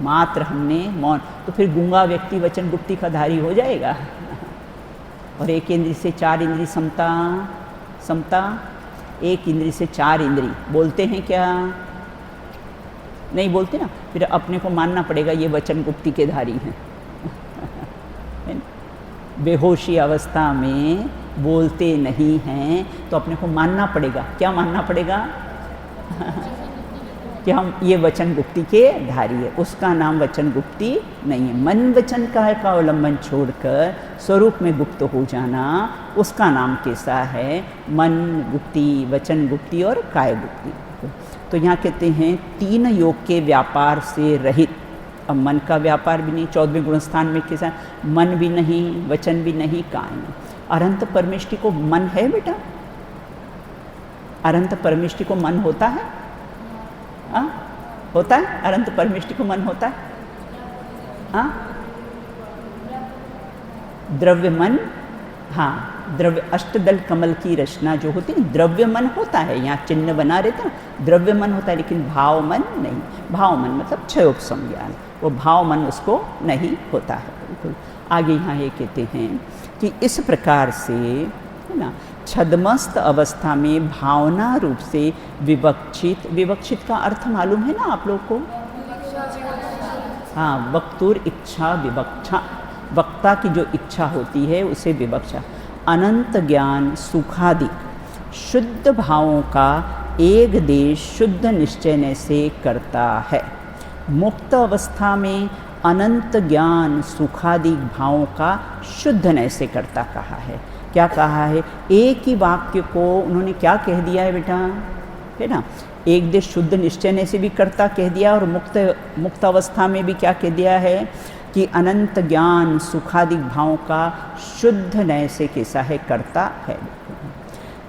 मात्र हमने मौन, तो फिर गूंगा व्यक्ति वचन गुप्ती का धारी हो जाएगा। और 1 इंद्री से 4 इंद्री समता, समता 1 इंद्री से 4 इंद्री बोलते हैं क्या? नहीं बोलते ना, फिर अपने को मानना पड़ेगा ये वचन गुप्ती के धारी हैं। बेहोशी अवस्था में बोलते नहीं हैं तो अपने को मानना पड़ेगा, क्या मानना पड़ेगा? कि हम ये वचन गुप्ती के धारी है, उसका नाम वचन गुप्ती नहीं है। मन वचन का अवलंबन छोड़कर स्वरूप में गुप्त हो जाना उसका नाम कैसा है? मन गुप्ती, वचन गुप्ती और काय गुप्ती। तो यहाँ कहते हैं 3 योग के व्यापार से रहित। अब मन का व्यापार भी नहीं, 14वें गुणस्थान में कैसा? मन भी नहीं, वचन भी नहीं, काय नहीं। अनंत परमेष्टि को मन है बेटा? अनंत परमेष्टि को मन होता है? आ? होता है? अनंत परमेष्टि को मन होता है? आ? द्रव्य मन, हाँ, द्रव्य अष्टदल कमल की रचना जो होती है द्रव्य मन होता है, यहाँ चिन्ह बना रहता है, द्रव्य मन होता है, लेकिन भाव मन नहीं। भाव मन मतलब क्षयोप संज्ञान, वो भाव मन उसको नहीं होता है। बिल्कुल आगे यहाँ ये कहते हैं कि इस प्रकार से है ना छद्मस्त अवस्था में भावना रूप से विवक्षित, विवक्षित का अर्थ मालूम है ना आप लोग को? हाँ, वक्तुर इच्छा विवक्षा, वक्ता की जो इच्छा होती है उसे विवक्षा। अनंत ज्ञान सुखादिक शुद्ध भावों का एक देश शुद्ध निश्चय से करता है। मुक्त अवस्था में अनंत ज्ञान सुखादिक भावों का शुद्ध नय से करता कहा है। क्या कहा है? एक ही वाक्य को उन्होंने क्या कह दिया है बेटा? है ना, एक देश शुद्ध निश्चय से भी करता कह दिया और मुक्त अवस्था में भी क्या कह दिया है कि अनंत ज्ञान सुखादिक भावों का शुद्ध नय से कैसा है? करता है।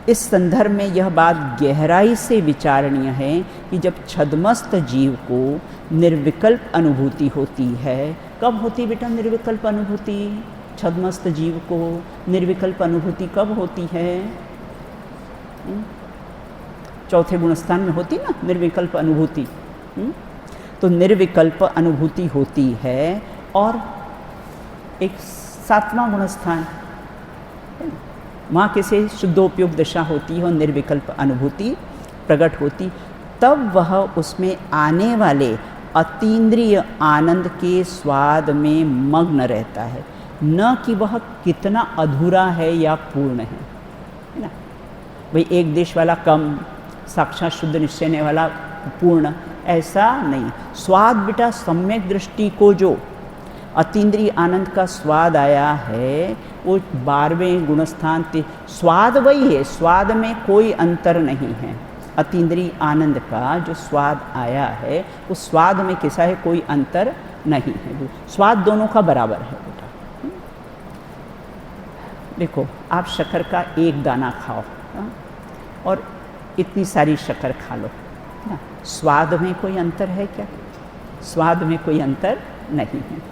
इस संदर्भ में यह बात गहराई से विचारणीय है कि जब छद्मस्त जीव को निर्विकल्प अनुभूति होती है, कब होती बेटा निर्विकल्प अनुभूति? छद्मस्त जीव को निर्विकल्प अनुभूति कब होती है? 4थे गुणस्थान में होती ना निर्विकल्प अनुभूति। तो निर्विकल्प अनुभूति होती है और एक 7वां गुणस्थान वहाँ कैसे शुद्धोपयोग दशा होती है और निर्विकल्प अनुभूति प्रकट होती, तब वह उसमें आने वाले अतीन्द्रिय आनंद के स्वाद में मग्न रहता है, न कि वह कितना अधूरा है या पूर्ण है ना। भाई एक देश वाला कम, साक्षात शुद्ध निश्चय वाला पूर्ण, ऐसा नहीं। स्वाद बेटा सम्यक दृष्टि को जो अतीन्द्रिय आनंद का स्वाद आया है वो 12वें गुणस्थान स्वाद वही है, स्वाद में कोई अंतर नहीं है। अतीन्द्रिय आनंद का जो स्वाद आया है उस स्वाद में कैसा है? कोई अंतर नहीं है, स्वाद दोनों का बराबर है बेटा। देखो आप शक्कर का एक दाना खाओ और इतनी सारी शक्कर खा लो ना, स्वाद में कोई अंतर है क्या? स्वाद में कोई अंतर नहीं है।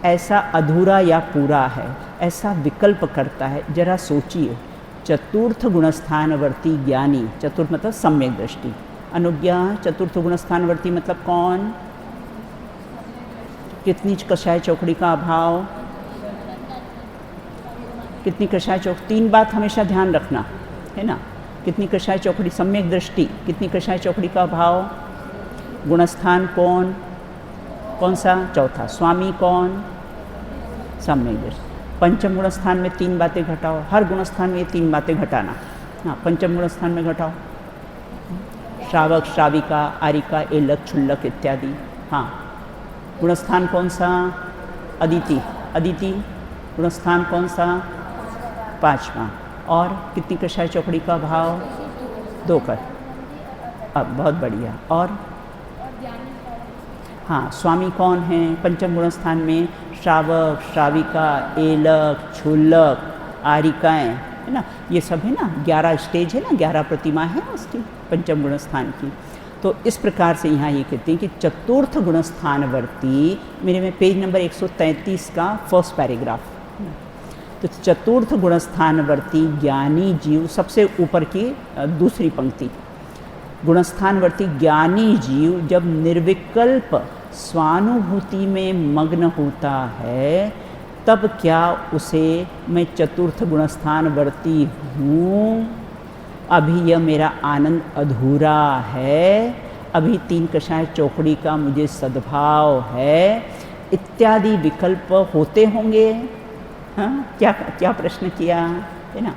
ऐसा अधूरा या पूरा है, ऐसा विकल्प करता है। जरा सोचिए, चतुर्थ गुणस्थानवर्ती ज्ञानी, चतुर्थ मतलब सम्यक दृष्टि, अनुज्ञा चतुर्थ गुणस्थानवर्ती मतलब कौन? कितनी कषाय चौकड़ी का अभाव? कितनी कषाय चौक? 3 बात हमेशा ध्यान रखना है ना। कितनी कषाय चौकड़ी? सम्यक दृष्टि। कितनी कषाय चौकड़ी का अभाव? गुणस्थान कौन? कौन सा? चौथा। स्वामी कौन? सम्यक दृष्टि। पंचम गुण स्थान में 3 बातें घटाओ, हर गुण स्थान में ये 3 बातें घटाना। हाँ, पंचम गुण स्थान में घटाओ, श्रावक, श्राविका, आरिका, एलक, क्षुल्लक इत्यादि। हाँ, गुणस्थान कौन सा? अदिति। अदिति गुणस्थान कौन सा? 5वां। और कितनी कषाय चौकड़ी का भाव? 2 कर। अब बहुत बढ़िया। और हाँ, स्वामी कौन है पंचम गुण स्थान में? श्रावक, श्राविका, एलक, क्षुल्लक, आरिकाएँ, है ना, ये सब है ना। 11 स्टेज है ना, 11 प्रतिमा है उसकी पंचम गुण स्थान की। तो इस प्रकार से यहाँ ये कहते हैं कि चतुर्थ गुण स्थानवर्ती, मेरे में पेज नंबर 133 का फर्स्ट पैराग्राफ। तो चतुर्थ गुण स्थानवर्ती ज्ञानी जीव, सबसे ऊपर की दूसरी पंक्ति, गुणस्थानवर्ती ज्ञानी जीव जब निर्विकल्प स्वानुभूति में मग्न होता है, तब क्या उसे मैं चतुर्थ गुणस्थानवर्ती हूँ, अभी यह मेरा आनंद अधूरा है, अभी 3 कषाय चौकड़ी का मुझे सद्भाव है, इत्यादि विकल्प होते होंगे। हाँ, क्या क्या प्रश्न किया है ना।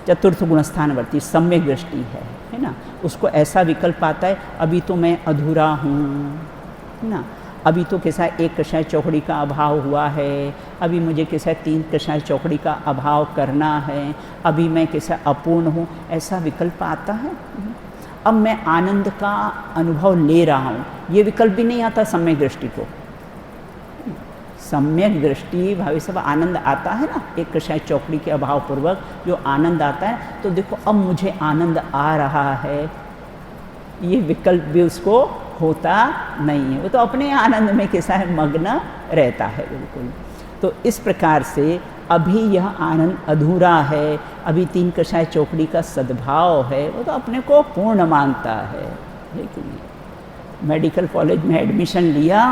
चतुर्थ गुणस्थानवर्ती सम्यक दृष्टि है ना, उसको ऐसा विकल्प आता है, अभी तो मैं अधूरा हूँ, है ना, अभी तो कैसा 1 कषाय चौकड़ी का अभाव हुआ है, अभी मुझे कैसा 3 कषाय चौकड़ी का अभाव करना है, अभी मैं कैसा अपूर्ण हूँ, ऐसा विकल्प आता है। अब मैं आनंद का अनुभव ले रहा हूँ, ये विकल्प भी नहीं आता सम्यक दृष्टि को। सम्यक दृष्टि भावी सब आनंद आता है ना, 1 कषाय चौकड़ी के अभाव पूर्वक जो आनंद आता है, तो देखो अब मुझे आनंद आ रहा है, ये विकल्प भी उसको होता नहीं है, वो तो अपने आनंद में कैसा है, मग्न रहता है बिल्कुल। तो इस प्रकार से अभी यह आनंद अधूरा है, अभी 3 कषाय चौकड़ी का सद्भाव है, वो तो अपने को पूर्ण मानता है। लेकिन मेडिकल कॉलेज में एडमिशन लिया,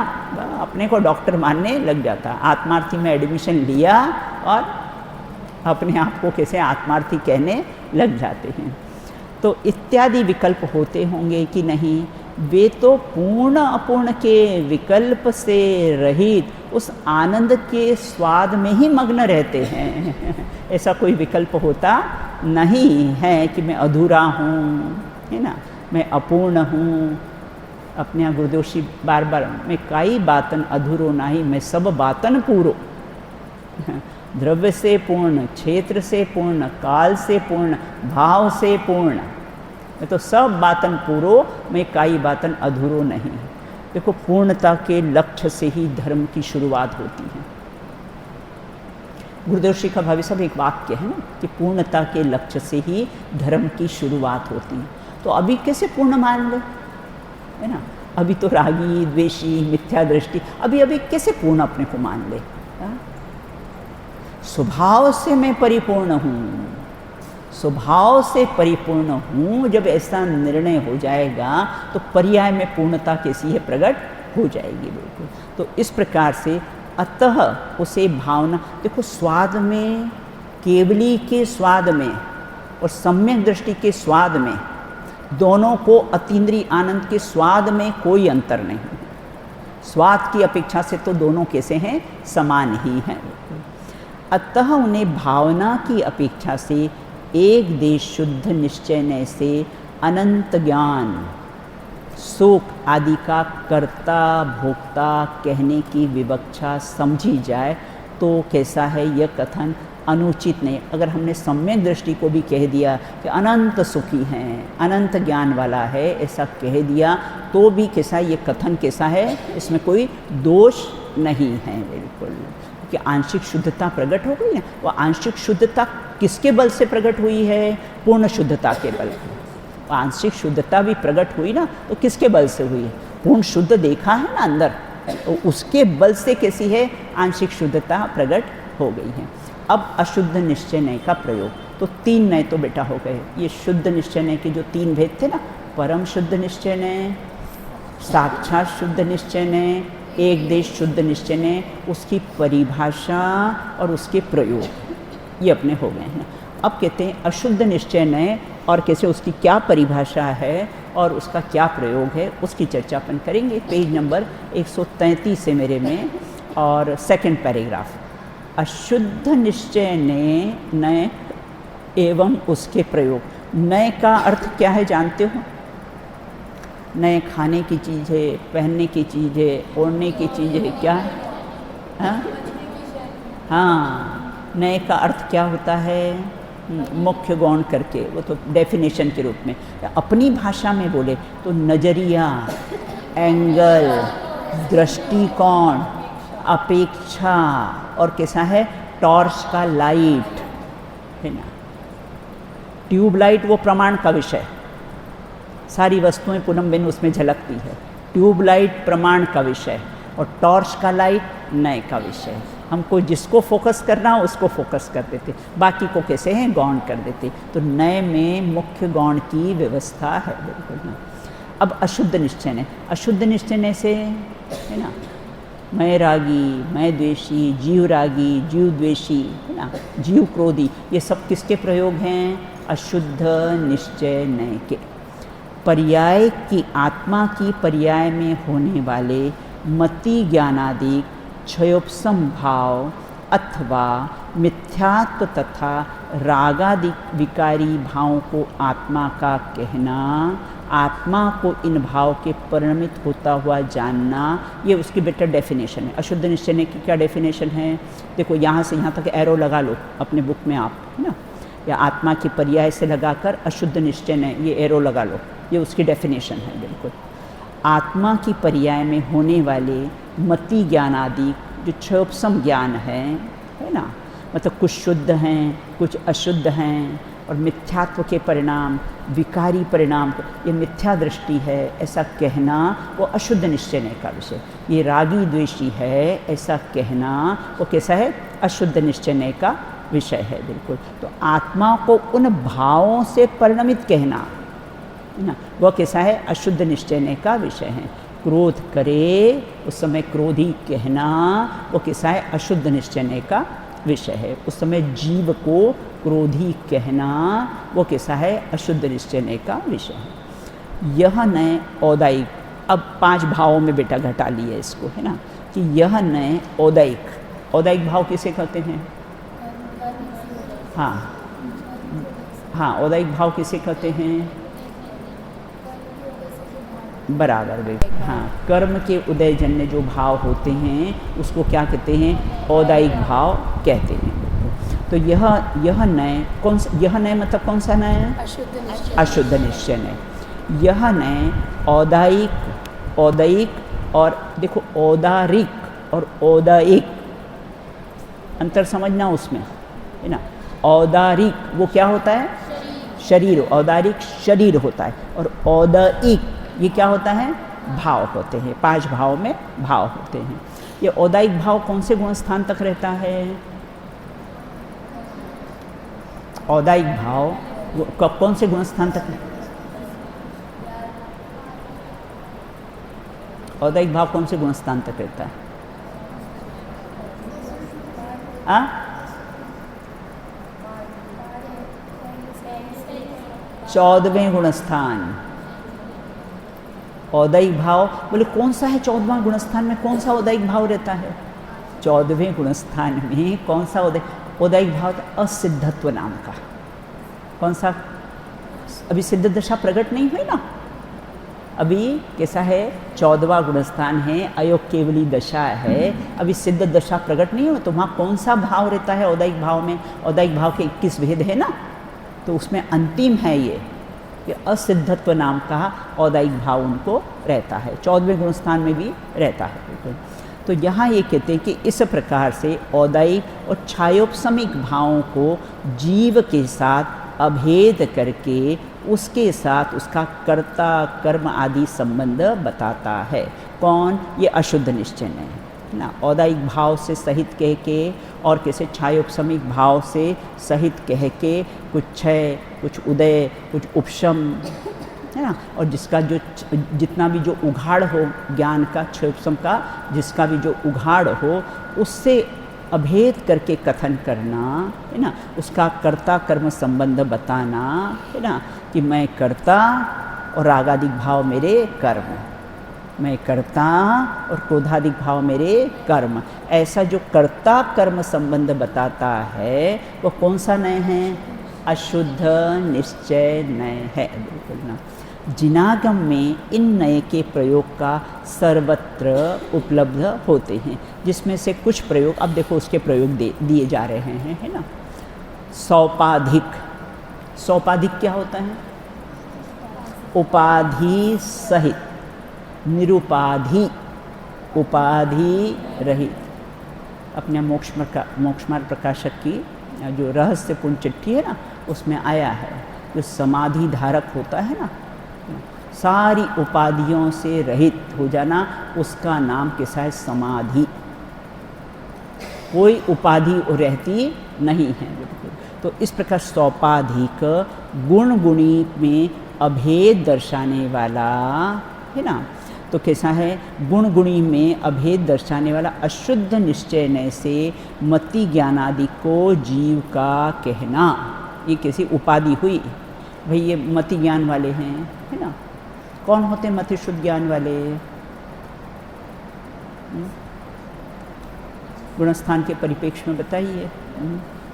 अपने को डॉक्टर मानने लग जाता, आत्मार्थी में एडमिशन लिया और अपने आप को कैसे आत्मार्थी कहने लग जाते हैं। तो इत्यादि विकल्प होते होंगे कि नहीं, वे तो पूर्ण अपूर्ण के विकल्प से रहित उस आनंद के स्वाद में ही मग्न रहते हैं। ऐसा कोई विकल्प होता नहीं है कि मैं अधूरा हूँ, है ना, मैं अपूर्ण हूँ। अपने यहाँ गुरुदेव श्री बार बार, मैं काई बातन अधूरो नाही, मैं सब बातन पूरो। द्रव्य से पूर्ण, क्षेत्र से पूर्ण, काल से पूर्ण, भाव से पूर्ण, मैं तो सब बातन पूरो, मैं काई बातन अधूरो नहीं। देखो, पूर्णता के लक्ष्य से ही धर्म की शुरुआत होती है। गुरुदेव श्री का भावी सब एक वाक्य है ना कि पूर्णता के लक्ष्य से ही धर्म की शुरुआत होती है। तो अभी कैसे पूर्ण मान ले, है ना, अभी तो रागी, द्वेषी, मिथ्या दृष्टि, अभी कैसे पूर्ण अपने को मान ले। स्वभाव से मैं परिपूर्ण हूँ, स्वभाव से परिपूर्ण हूँ, जब ऐसा निर्णय हो जाएगा तो पर्याय में पूर्णता कैसी है, प्रकट हो जाएगी बिल्कुल। तो इस प्रकार से अतः उसे भावना, देखो स्वाद में, केवली के स्वाद में और सम्यक दृष्टि के स्वाद में, दोनों को अतीन्द्रिय आनंद के स्वाद में कोई अंतर नहीं। स्वाद की अपेक्षा से तो दोनों कैसे हैं, समान ही हैं। अतः उन्हें भावना की अपेक्षा से एक देश शुद्ध निश्चय से अनंत ज्ञान, सुख आदि का कर्ता भोक्ता कहने की विवक्षा समझी जाए तो कैसा है, यह कथन अनुचित नहीं। अगर हमने सम्यक दृष्टि को भी कह दिया कि अनंत सुखी हैं, अनंत ज्ञान वाला है, ऐसा कह दिया तो भी कैसा, ये कथन कैसा है, इसमें कोई दोष नहीं है बिल्कुल। कि आंशिक शुद्धता प्रकट हो गई है, वो आंशिक शुद्धता किसके बल से प्रकट हुई है, पूर्ण शुद्धता के बल। आंशिक शुद्धता भी प्रकट हुई ना, तो किसके बल से हुई है, पूर्ण शुद्ध देखा है ना अंदर, तो उसके बल से कैसी है, आंशिक शुद्धता प्रकट हो गई है। अब अशुद्ध निश्चय नय का प्रयोग, तो 3 नय तो बेटा हो गए। ये शुद्ध निश्चय नय के जो 3 भेद थे ना, परम शुद्ध निश्चय नय, साक्षात शुद्ध निश्चय नय, एक देश शुद्ध निश्चय नय, उसकी परिभाषा और उसके प्रयोग ये अपने हो गए हैं। अब कहते हैं अशुद्ध निश्चय नय, और कैसे उसकी क्या परिभाषा है और उसका क्या प्रयोग है, उसकी चर्चा अपन करेंगे। पेज नंबर 133 से मेरे में, और सेकंड पैराग्राफ। अशुद्ध निश्चय ने नए एवं उसके प्रयोग। नए का अर्थ क्या है जानते हो? नए खाने की चीज़ें, पहनने की चीज़ें, ओढ़ने की चीज़ें, क्या है? हाँ, नए का अर्थ क्या होता है? मुख्य गौण करके, वो तो डेफिनेशन के रूप में। अपनी भाषा में बोले तो नज़रिया, एंगल, दृष्टिकोण, अपेक्षा, और कैसा है? टॉर्च का लाइट है ना। ट्यूबलाइट वो प्रमाण का विषय, सारी वस्तुएं पूनम बिन उसमें झलकती है। ट्यूबलाइट प्रमाण का विषय और टॉर्च का लाइट नए का विषय। हमको जिसको फोकस करना हो उसको फोकस कर देते, बाकी को कैसे हैं गौण कर देते। तो नए में मुख्य गौण की व्यवस्था है, बिल्कुल ना। अब अशुद्ध निश्चय ने, अशुद्ध निश्चय से है ना, मैं रागी, मैं द्वेषी, जीव रागी, जीव द्वेषी, है ना, जीव क्रोधी, ये सब किसके प्रयोग हैं? अशुद्ध निश्चय नए के। पर्याय की, आत्मा की पर्याय में होने वाले मति ज्ञानादि क्षयोपशम भाव अथवा मिथ्यात्व तथा रागादि विकारी भावों को आत्मा का कहना, आत्मा को इन भाव के परिणमित होता हुआ जानना, ये उसकी बेटर डेफिनेशन है। अशुद्ध निश्चय की क्या डेफिनेशन है? देखो यहाँ से यहाँ तक एरो लगा लो अपने बुक में आप, है ना, या आत्मा की पर्याय से लगाकर अशुद्ध निश्चय ने ये एरो लगा लो, ये उसकी डेफिनेशन है बिल्कुल। आत्मा की पर्याय में होने वाले मति ज्ञान आदि जो क्षयोपशम ज्ञान है ना, मतलब कुछ शुद्ध हैं, कुछ अशुद्ध हैं, और मिथ्यात्व के परिणाम, विकारी परिणाम, ये मिथ्या दृष्टि है ऐसा कहना, वो अशुद्ध निश्चय का विषय। ये रागी द्वेषी है ऐसा कहना, वो कैसा है? अशुद्ध निश्चय का विषय है बिल्कुल। तो आत्मा को उन भावों से परिणमित कहना ना, वह कैसा है? अशुद्ध निश्चय का विषय है। क्रोध करे उस समय क्रोधी कहना, वो कैसा है? अशुद्ध निश्चय का विषय है। उस समय जीव को क्रोधी कहना, वो कैसा है? अशुद्ध निश्चय का विषय है। यह नए औदायिक, अब 5 भावों में बेटा घटा लिए इसको, है ना, कि यह नए औदायिक, औदायिक भाव किसे कहते हैं? हाँ, औदायिक भाव किसे कहते हैं? बराबर बेटा, हाँ, कर्म के उदयजन्य जो भाव होते हैं उसको क्या कहते हैं? औदायिक भाव कहते हैं। तो यह नए कौन सा? यह नए मतलब कौन सा नए है? अशुद्ध निश्चय नए। यह नए औदायिक, औदायिक और देखो औदारिक और औदायिक अंतर समझना उसमें, है ना। औदारिक वो क्या होता है? शरीर, औदारिक शरीर होता है, और औदायिक ये क्या होता है? भाव होते हैं। 5 भाव में भाव होते हैं। ये औदायिक भाव कौन से गुण स्थान तक रहता है? औदायिक भाव कौन से गुण स्थान तक? औदायिक भाव कौन से गुण स्थान तक रहता है? 14वें गुणस्थान। औदायिक भाव बोले कौन सा है? 14वां गुणस्थान में कौन सा औदायिक भाव रहता है? 14वें गुणस्थान में कौन सा औदायिक भाव? असिद्धत्व नाम का। कौन सा? अभी सिद्ध दशा प्रकट नहीं हुई ना, अभी कैसा है? 14वां गुणस्थान है, अयोग केवली दशा है, अभी सिद्ध दशा प्रकट नहीं हो, तो वहाँ कौन सा भाव रहता है औदायिक भाव में? औदायिक भाव के 21 भेद है ना, तो उसमें अंतिम है ये कि असिद्धत्व नाम का औदायिक भाव उनको रहता है। 14वें गुणस्थान में भी रहता है। तो यहाँ ये कहते हैं कि इस प्रकार से औदायिक और छायोपशमिक भावों को जीव के साथ अभेद करके उसके साथ उसका कर्ता कर्म आदि संबंध बताता है। कौन? ये अशुद्ध निश्चय है ना। औदायिक भाव से सहित कह के और कैसे छायोपशमिक भाव से सहित कह के कुछ क्षय, कुछ उदय, कुछ उपशम, है ना, और जिसका जो जितना भी जो उघाड़ हो ज्ञान का, क्षयोपशम का जिसका भी जो उघाड़ हो उससे अभेद करके कथन करना, है ना, उसका कर्ता कर्म संबंध बताना, है ना, कि मैं कर्ता और रागादिक भाव मेरे कर्म, मैं कर्ता और क्रोधादिक भाव मेरे कर्म। ऐसा जो कर्ता कर्म संबंध बताता है वो कौन सा नय है? अशुद्ध निश्चय नय है, बिल्कुल ना। जिनागम में इन नय के प्रयोग का सर्वत्र उपलब्ध होते हैं, जिसमें से कुछ प्रयोग अब देखो उसके प्रयोग दिए जा रहे हैं, है ना। सौपाधिक, सौपाधिक क्या होता है? उपाधि सहित, निरुपाधि, उपाधि रहित। अपने मोक्षमार्ग प्रकाशक की जो रहस्यपूर्ण चिट्ठी है ना, उसमें आया है जो समाधि धारक होता है ना, सारी उपाधियों से रहित हो जाना, उसका नाम कैसा है? समाधि। कोई उपाधि रहती नहीं है, बिल्कुल। तो इस प्रकार सौपाधिक गुण गुणी में अभेद दर्शाने वाला है ना। तो कैसा है? गुण गुणी में अभेद दर्शाने वाला अशुद्ध निश्चय नय से मति ज्ञान आदि को जीव का कहना, ये कैसी उपाधि हुई भाई? ये मति ज्ञान वाले हैं, है ना। कौन होते हैं मति शुद्ध ज्ञान वाले? गुणस्थान के परिप्रेक्ष्य में बताइए।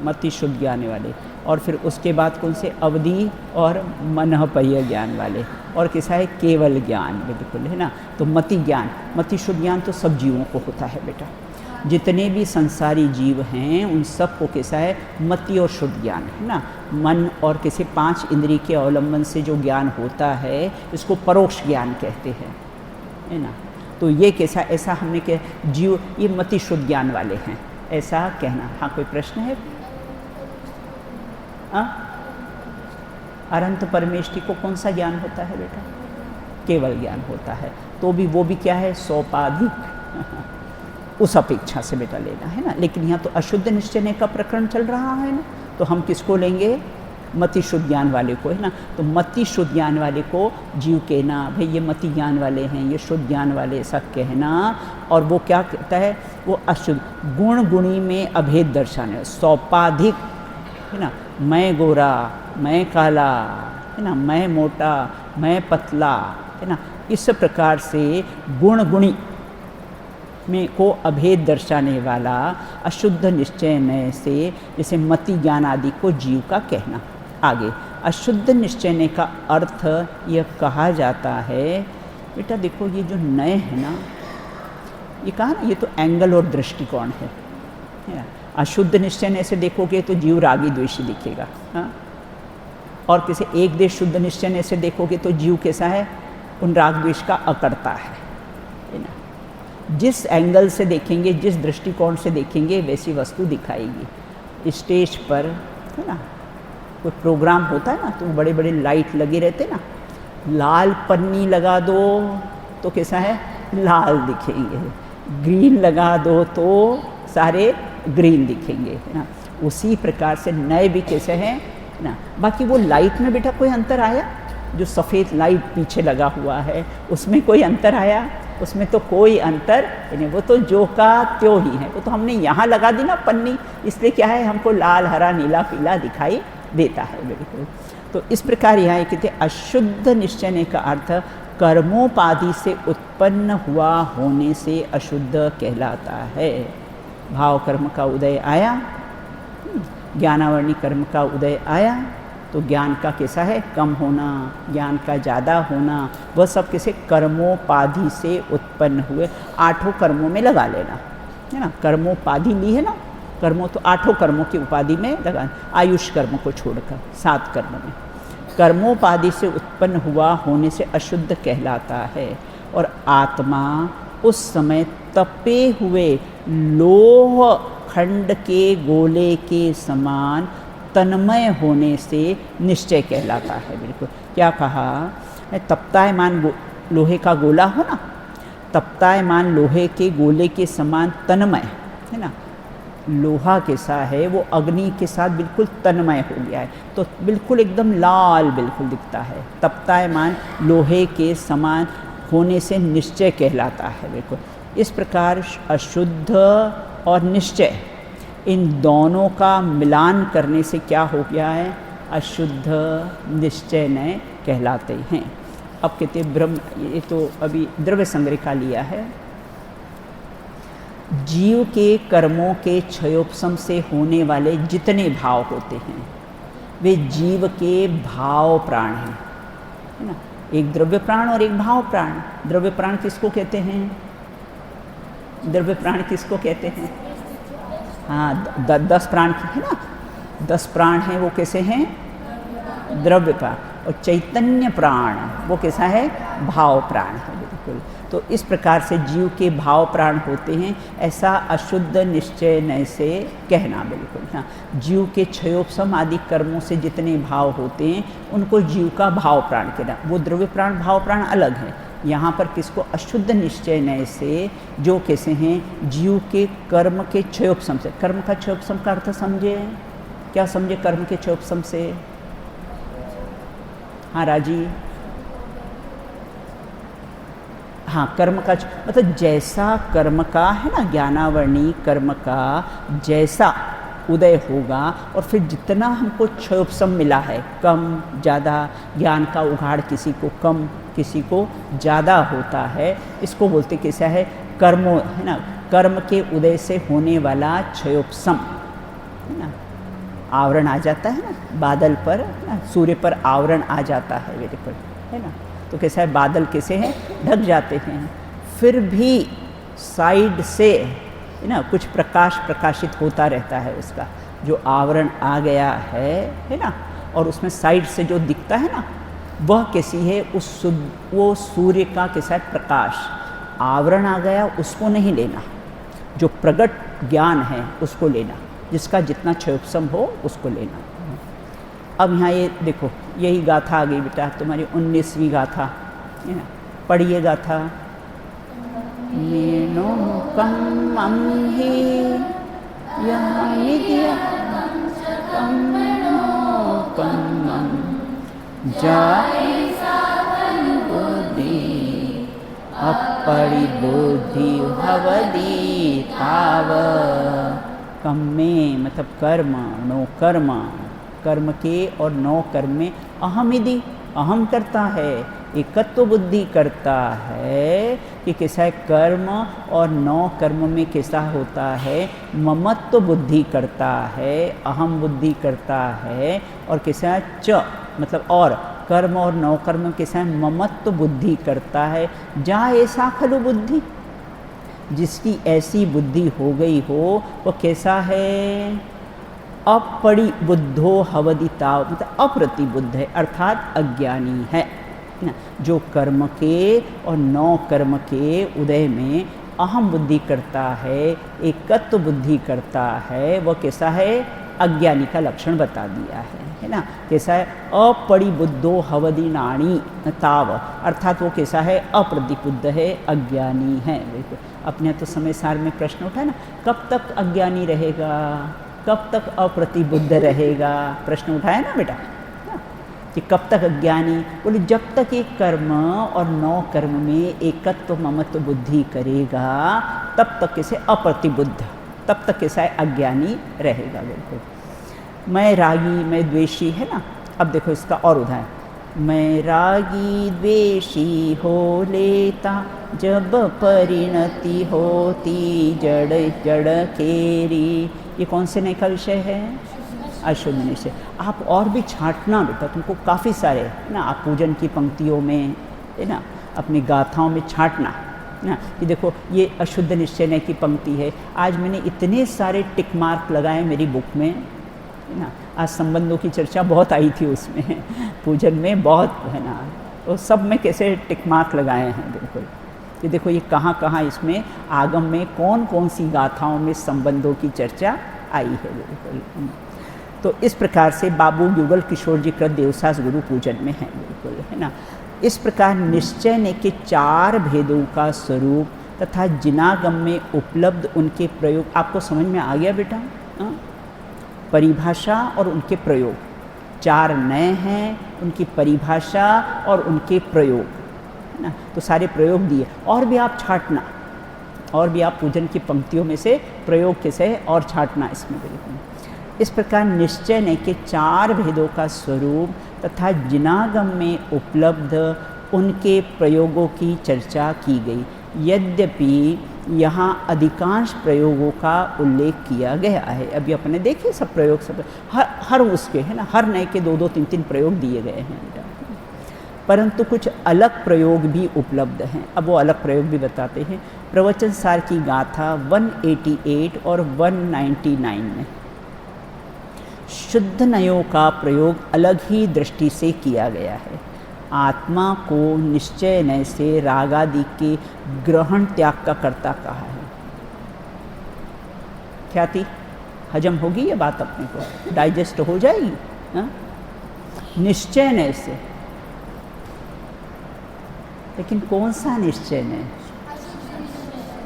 मति शुद्ध ज्ञान वाले, और फिर उसके बाद कौन से? अवधि और मनःपय ज्ञान वाले, और कैसा है? केवल ज्ञान, बिल्कुल, है ना। तो मति ज्ञान, मति शुद्ध ज्ञान तो सब जीवों को होता है बेटा। जितने भी संसारी जीव हैं उन सब को कैसा है? मति और शुद्ध ज्ञान, है ना। मन और किसी 5 इंद्रिय के अवलंबन से जो ज्ञान होता है इसको परोक्ष ज्ञान कहते हैं, है ना। तो ये कैसा? ऐसा हमने क्या जीव ये मति शुद्ध ज्ञान वाले हैं, ऐसा कहना। हाँ, कोई प्रश्न है? अनंत परमेष्टि को कौन सा ज्ञान होता है बेटा? केवल ज्ञान होता है। तो भी वो भी क्या है? सौपाधिक। उस अपेक्षा से बेटा लेना है ना। लेकिन यहाँ तो अशुद्ध निश्चय का प्रकरण चल रहा है ना, तो हम किसको लेंगे? मति शुद्ध ज्ञान वाले को, है ना। तो मति शुद्ध ज्ञान वाले को जीव कहना, भाई ये मति ज्ञान वाले हैं, ये शुद्ध ज्ञान वाले, ऐसा कहना। और वो क्या कहता है? वो अशुद्ध गुण गुणी में अभेद दर्शाने, सौपाधिक, है ना। मैं गोरा, मैं काला, है ना, मैं मोटा, मैं पतला, है ना। इस प्रकार से गुण गुणी में को अभेद दर्शाने वाला अशुद्ध निश्चय नय से जैसे मति ज्ञान आदि को जीव का कहना। आगे अशुद्ध निश्चय का अर्थ यह कहा जाता है बेटा, देखो ये जो नय है ना, ये कहा ना, ये तो एंगल और दृष्टिकोण है। अशुद्ध निश्चय से देखोगे तो जीव रागी द्वेषी दिखेगा, हाँ। और किसी एक देश शुद्ध निश्चय से देखोगे तो जीव कैसा है? उन राग द्वेष का अकर्ता है ना। जिस एंगल से देखेंगे, जिस दृष्टिकोण से देखेंगे, वैसी वस्तु दिखाएगी। स्टेज पर, है ना, कोई प्रोग्राम होता है ना, तो बड़े बड़े लाइट लगे रहते ना, लाल पन्नी लगा दो तो कैसा है? लाल दिखेंगे। ग्रीन लगा दो तो सारे ग्रीन दिखेंगे, है ना। उसी प्रकार से नए भी कैसे हैं ना। बाकी वो लाइट में बेटा कोई अंतर आया? जो सफ़ेद लाइट पीछे लगा हुआ है उसमें कोई अंतर आया? उसमें तो कोई अंतर नहीं, वो तो जो का त्यों ही है। वो तो हमने यहाँ लगा दी ना पन्नी, इसलिए क्या है, हमको लाल, हरा, नीला, पीला दिखाई देता है, बिल्कुल। तो इस प्रकार यहाँ कहते अशुद्ध निश्चय का अर्थ कर्मोपाधि से उत्पन्न हुआ होने से अशुद्ध कहलाता है। भाव कर्म का उदय आया, ज्ञानावरणी कर्म का उदय आया, तो ज्ञान का कैसा है? कम होना, ज्ञान का ज़्यादा होना, वह सब कैसे? कर्मोपाधि से उत्पन्न हुए। 8 कर्मों में लगा लेना, है ना। कर्मोपाधि ली है ना, कर्मों तो 8 कर्मों की उपाधि में लगा, आयुष कर्म को छोड़कर 7 कर्म में। कर्मोपाधि से उत्पन्न हुआ होने से अशुद्ध कहलाता है। और आत्मा उस समय तपे हुए लोह खंड के गोले के समान तन्मय होने से निश्चय कहलाता है, बिल्कुल। क्या कहा? तप्तायमान लोहे का गोला हो ना, तप्तायमान लोहे के गोले के समान तन्मय, है ना। लोहा कैसा है? वो अग्नि के साथ बिल्कुल तन्मय हो गया है, तो बिल्कुल एकदम लाल बिल्कुल दिखता है। तप्तायमान लोहे के समान होने से निश्चय कहलाता है, बिल्कुल। इस प्रकार अशुद्ध और निश्चय, इन दोनों का मिलान करने से क्या हो गया है? अशुद्ध निश्चय नय कहलाते हैं। अब कहते हैं ब्रह्म, ये तो अभी द्रव्य संग्रह का लिया है। जीव के कर्मों के क्षयोपशम से होने वाले जितने भाव होते हैं वे जीव के भाव प्राण हैं, है ना। एक द्रव्य प्राण और एक भाव प्राण। द्रव्य प्राण किसको कहते हैं? द्रव्य प्राण किसको कहते हैं? हाँ, 10 प्राण है ना, 10 प्राण हैं, वो कैसे हैं? द्रव्य प्राण। और चैतन्य प्राण वो कैसा है? भाव प्राण है, बिल्कुल। तो इस प्रकार से जीव के भाव प्राण होते हैं, ऐसा अशुद्ध निश्चय नय से कहना, बिल्कुल। हाँ, जीव के क्षयोपशम आदि कर्मों से जितने भाव होते हैं उनको जीव का भाव प्राण कहना। वो द्रव्य प्राण भाव प्राण अलग है। यहाँ पर किसको? अशुद्ध निश्चय नय से, जो कैसे हैं? जीव के कर्म के क्षयोपशम से। कर्म का क्षयोपशम का अर्थ समझे? क्या समझे कर्म के क्षयोपशम से? हाँ राजी? हाँ, कर्म का मतलब जैसा कर्म का है ना, ज्ञानावरणी कर्म का जैसा उदय होगा और फिर जितना हमको क्षयोपशम मिला है, कम ज़्यादा, ज्ञान का उघाड़ किसी को कम किसी को ज़्यादा होता है, इसको बोलते कैसा है? कर्मों, है ना, कर्म के उदय से होने वाला क्षयोपशम, है ना। आवरण आ जाता है ना बादल पर, ना सूर्य पर आवरण आ जाता है, बिल्कुल, है ना। तो कैसा है? बादल कैसे हैं? ढक जाते हैं, फिर भी साइड से, है ना, कुछ प्रकाश प्रकाशित होता रहता है। उसका जो आवरण आ गया है ना, और उसमें साइड से जो दिखता है ना, वह कैसी है? वो सूर्य का कैसा है? प्रकाश। आवरण आ गया उसको नहीं लेना, जो प्रगट ज्ञान है उसको लेना, जिसका जितना क्षयोपशम हो उसको लेना। अब यहाँ ये देखो, यही गाथा आ गई बेटा, तुम्हारी 19वीं गाथा, है ना। पढ़िए गाथा। मीनो कम ही अपरि बुद्धि भवदी ताव। कम में मतलब कर्म, नो कर्म, कर्म के और नौ कर्म में अहम यदि, अहम करता है, एकत्व बुद्धि करता है कि कैसा है? कर्म और नौ कर्म में कैसा होता है? ममत्व बुद्धि करता है, अहम बुद्धि करता है, और कैसा है? च मतलब और कर्म और नौ कर्म में कैसा है? ममत्व बुद्धि करता है। जा ऐसा खलु बुद्धि, जिसकी ऐसी बुद्धि हो गई हो वो कैसा है? अपरि बुद्धो हवदिताव, मतलब अप्रतिबुद्ध है, अर्थात अज्ञानी है ना। जो कर्म के और नौ कर्म के उदय में अहम बुद्धि करता है, एकत्व बुद्धि करता है, वह कैसा है? अज्ञानी का लक्षण बता दिया है ना। कैसा है? अपरिबुद्धो हवदिनाणी ताव, अर्थात वो कैसा है? अप्रतिबुद्ध है, अज्ञानी है। बिल्कुल। अपने तो समय सार में प्रश्न उठा ना, कब तक अज्ञानी रहेगा, कब तक अप्रतिबुद्ध रहेगा? प्रश्न उठाया ना बेटा, कि कब तक अज्ञानी? बोले जब तक एक कर्म और नौ कर्म में एकत्व ममत्व बुद्धि करेगा तब तक कैसे? अप्रतिबुद्ध, तब तक कैसा है? अज्ञानी रहेगा। बिल्कुल। मैं रागी मैं द्वेषी, है ना। अब देखो इसका और उदाहरण। मैं रागी द्वेषी हो लेता, जब परिणति होती जड़ जड़ केरी। ये कौन से नए का विषय है? अशुद्ध निश्चय। आप और भी छांटना बेटा, तुमको काफ़ी सारे, है ना, आप पूजन की पंक्तियों में, है ना, अपनी गाथाओं में छांटना ना, कि देखो ये अशुद्ध निश्चय नय की पंक्ति है। आज मैंने इतने सारे टिक मार्क लगाए मेरी बुक में, है ना। आज संबंधों की चर्चा बहुत आई थी उसमें, पूजन में बहुत, है ना, तो सब में कैसे टिक मार्क लगाए हैं। बिल्कुल। ये देखो ये कहाँ कहाँ इसमें आगम में कौन कौन सी गाथाओं में संबंधों की चर्चा आई है। बिल्कुल। तो इस प्रकार से बाबू युगल किशोर जी कृत देवसास गुरु पूजन में है। बिल्कुल, है ना। इस प्रकार निश्चय ने के 4 भेदों का स्वरूप तथा जिनागम में उपलब्ध उनके प्रयोग आपको समझ में आ गया बेटा? परिभाषा और उनके प्रयोग 4 नए हैं, उनकी परिभाषा और उनके प्रयोग, है ना। तो सारे प्रयोग दिए, और भी आप छांटना, और भी आप पूजन की पंक्तियों में से प्रयोग कैसे है और छांटना इसमें। बिल्कुल। इस प्रकार निश्चय ने के 4 भेदों का स्वरूप तथा जिनागम में उपलब्ध उनके प्रयोगों की चर्चा की गई। यद्यपि यहाँ अधिकांश प्रयोगों का उल्लेख किया गया है। अभी अपने देखिए सब प्रयोग, सब हर उसके है ना, हर नए के 2-2, 3-3 प्रयोग दिए गए हैं बेटा, परंतु कुछ अलग प्रयोग भी उपलब्ध हैं। अब वो अलग प्रयोग भी बताते हैं। प्रवचन सार की गाथा 188 और 199 में शुद्ध नयों का प्रयोग अलग ही दृष्टि से किया गया है। आत्मा को निश्चय नय से रागादि के ग्रहण त्याग का कर्ता कहा है। क्या थी? हजम होगी ये बात, अपने को डाइजेस्ट हो जाएगी? हा? निश्चय नय से, लेकिन कौन सा निश्चय नय?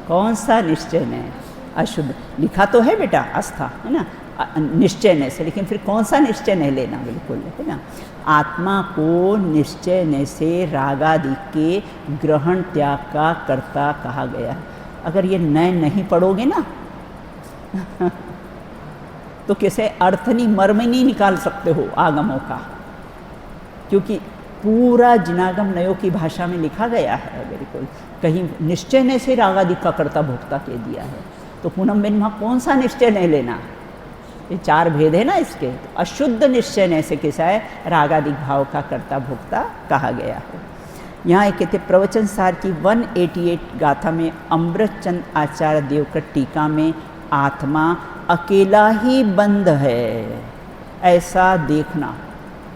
कौन सा निश्चय नय? अशुद्ध लिखा तो है बेटा, आस्था है ना, निश्चय नय से, लेकिन फिर कौन सा निश्चय नहीं लेना, बिल्कुल है ना। आत्मा को निश्चय नय से रागादि के ग्रहण त्याग का कर्ता कहा गया। अगर ये नय नहीं पढ़ोगे ना तो कैसे अर्थ नहीं, मर्म नहीं निकाल सकते हो आगमों का, क्योंकि पूरा जिनागम नयों की भाषा में लिखा गया है। बिल्कुल कहीं निश्चय नय से रागादि का कर्ता भोक्ता कह दिया है, तो पूनम बेन वहाँ कौन सा निश्चय नहीं लेना? ये 4 भेद है ना इसके। तो अशुद्ध निश्चय नय से कैसा है? रागादिक भाव का कर्ता भोक्ता कहा गया है। यहाँ एक कहते प्रवचन सार की 188 गाथा में अमृतचंद आचार्य देवकर टीका में आत्मा अकेला ही बंद है ऐसा देखना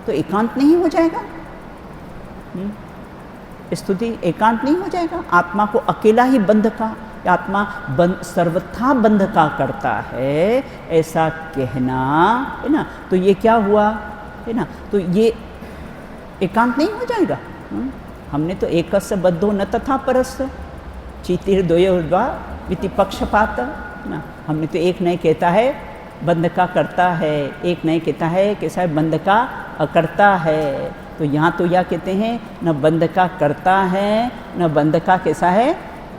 तो एकांत नहीं हो जाएगा? स्तुति एकांत नहीं हो जाएगा? आत्मा को अकेला ही बंध का, आत्मा बंध सर्वथा बंध का करता है ऐसा कहना है ना, तो ये क्या हुआ है ना, तो ये एकांत नहीं हो जाएगा। हमने तो एकस्य बद्धो न तथा परस्य चितिर्द्वयोर्वा विति पक्षपात ना, हमने तो एक नहीं कहता है बंध का करता है, एक नहीं कहता है कैसा है बंध का अकर्ता है। तो यहाँ तो यह कहते हैं न बंध का करता है न बंध का कैसा है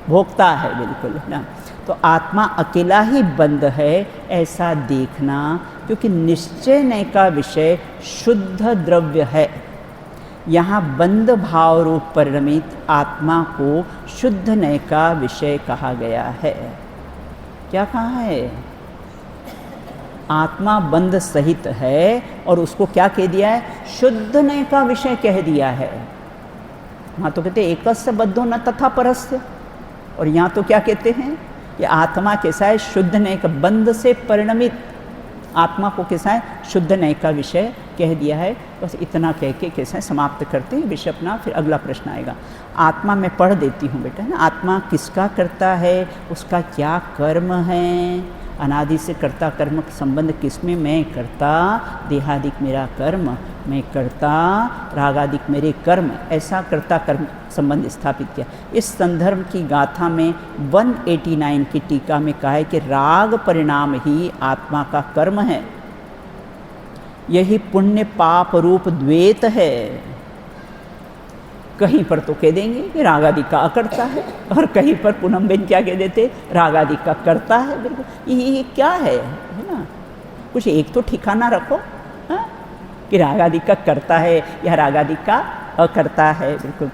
भोगता है, बिल्कुल ना। तो आत्मा अकेला ही बंध है ऐसा देखना, क्योंकि निश्चय नय का विषय शुद्ध द्रव्य है। यहाँ बंध भाव रूप परिणमित आत्मा को शुद्ध नय का विषय कहा गया है। क्या कहा है? आत्मा बंध सहित है और उसको क्या कह दिया है? शुद्ध नय का विषय कह दिया है। हाँ तो कहते एकस्य बद्धो न तथा परस्य, और यहाँ तो क्या कहते हैं कि आत्मा कैसा है? शुद्ध नय का बंध से परिणमित आत्मा को कैसा है? शुद्ध नय का विषय कह दिया है। बस इतना कह के कैसा है समाप्त करते हैं विषय अपना, फिर अगला प्रश्न आएगा। आत्मा मैं पढ़ देती हूँ बेटा ना। आत्मा किसका करता है, उसका क्या कर्म है, अनादि से कर्ता कर्म का संबंध किसमें? मैं करता, देहादिक मेरा कर्म, मैं करता, रागादिक मेरे कर्म, ऐसा कर्ता कर्म संबंध स्थापित किया। इस संदर्भ की गाथा में 189 की टीका में कहा है कि राग परिणाम ही आत्मा का कर्म है, यही पुण्य पाप रूप द्वैत है। कहीं पर तो कह देंगे कि रागादि का अकर्ता है, और कहीं पर पूनम बेन क्या कह देते? रागादि का करता है। बिल्कुल ये क्या है ना, कुछ एक तो ठिकाना रखो हा? कि रागादि का करता है या रागादि का अकर्ता है। बिल्कुल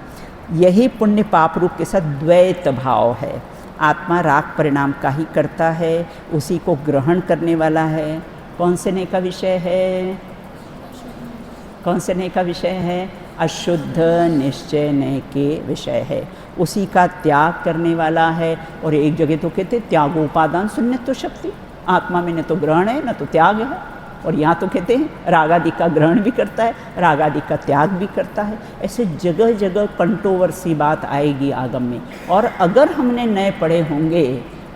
यही पुण्य पाप रूप के साथ द्वैत भाव है। आत्मा राग परिणाम का ही करता है, उसी को ग्रहण करने वाला है। कौन से नय का विषय है? कौन से नय का विषय है? अशुद्ध निश्चय नय के विषय है, उसी का त्याग करने वाला है। और एक जगह तो कहते त्यागोपादान शून्यत्व शक्ति, आत्मा में न तो ग्रहण है न तो त्याग है। और यहाँ तो कहते हैं रागादि का ग्रहण भी करता है, रागादि का त्याग भी करता है। ऐसे जगह जगह कंट्रोवर्सी बात आएगी आगम में। और अगर हमने नए पढ़े होंगे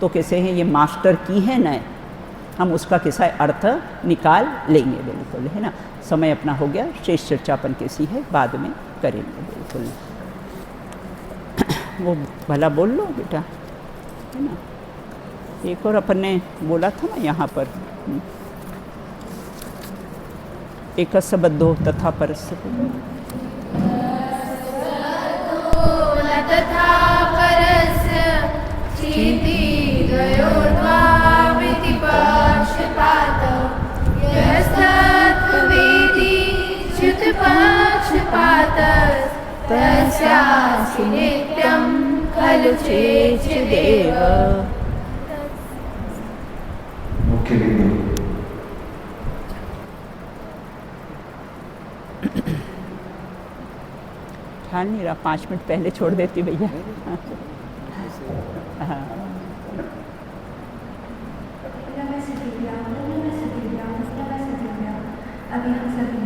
तो कैसे हैं ये मास्टर की है नए, हम उसका कैसा अर्थ निकाल लेंगे। बिल्कुल है ना। समय अपना हो गया, शेष चर्चा अपन कैसी है बाद में करेंगे। बिल्कुल वो भला बोल लो बेटा, है ना। एक और अपन ने बोला था ना यहाँ पर, एकस्य बद्धो तथा परस्य तस्यासि नित्यं खलु चेच्युदेव। मुख्य बिंदु। ख्याल नहीं रहा, 5 मिनट पहले छोड़ देती भैया। हाँ। अभी हम सभी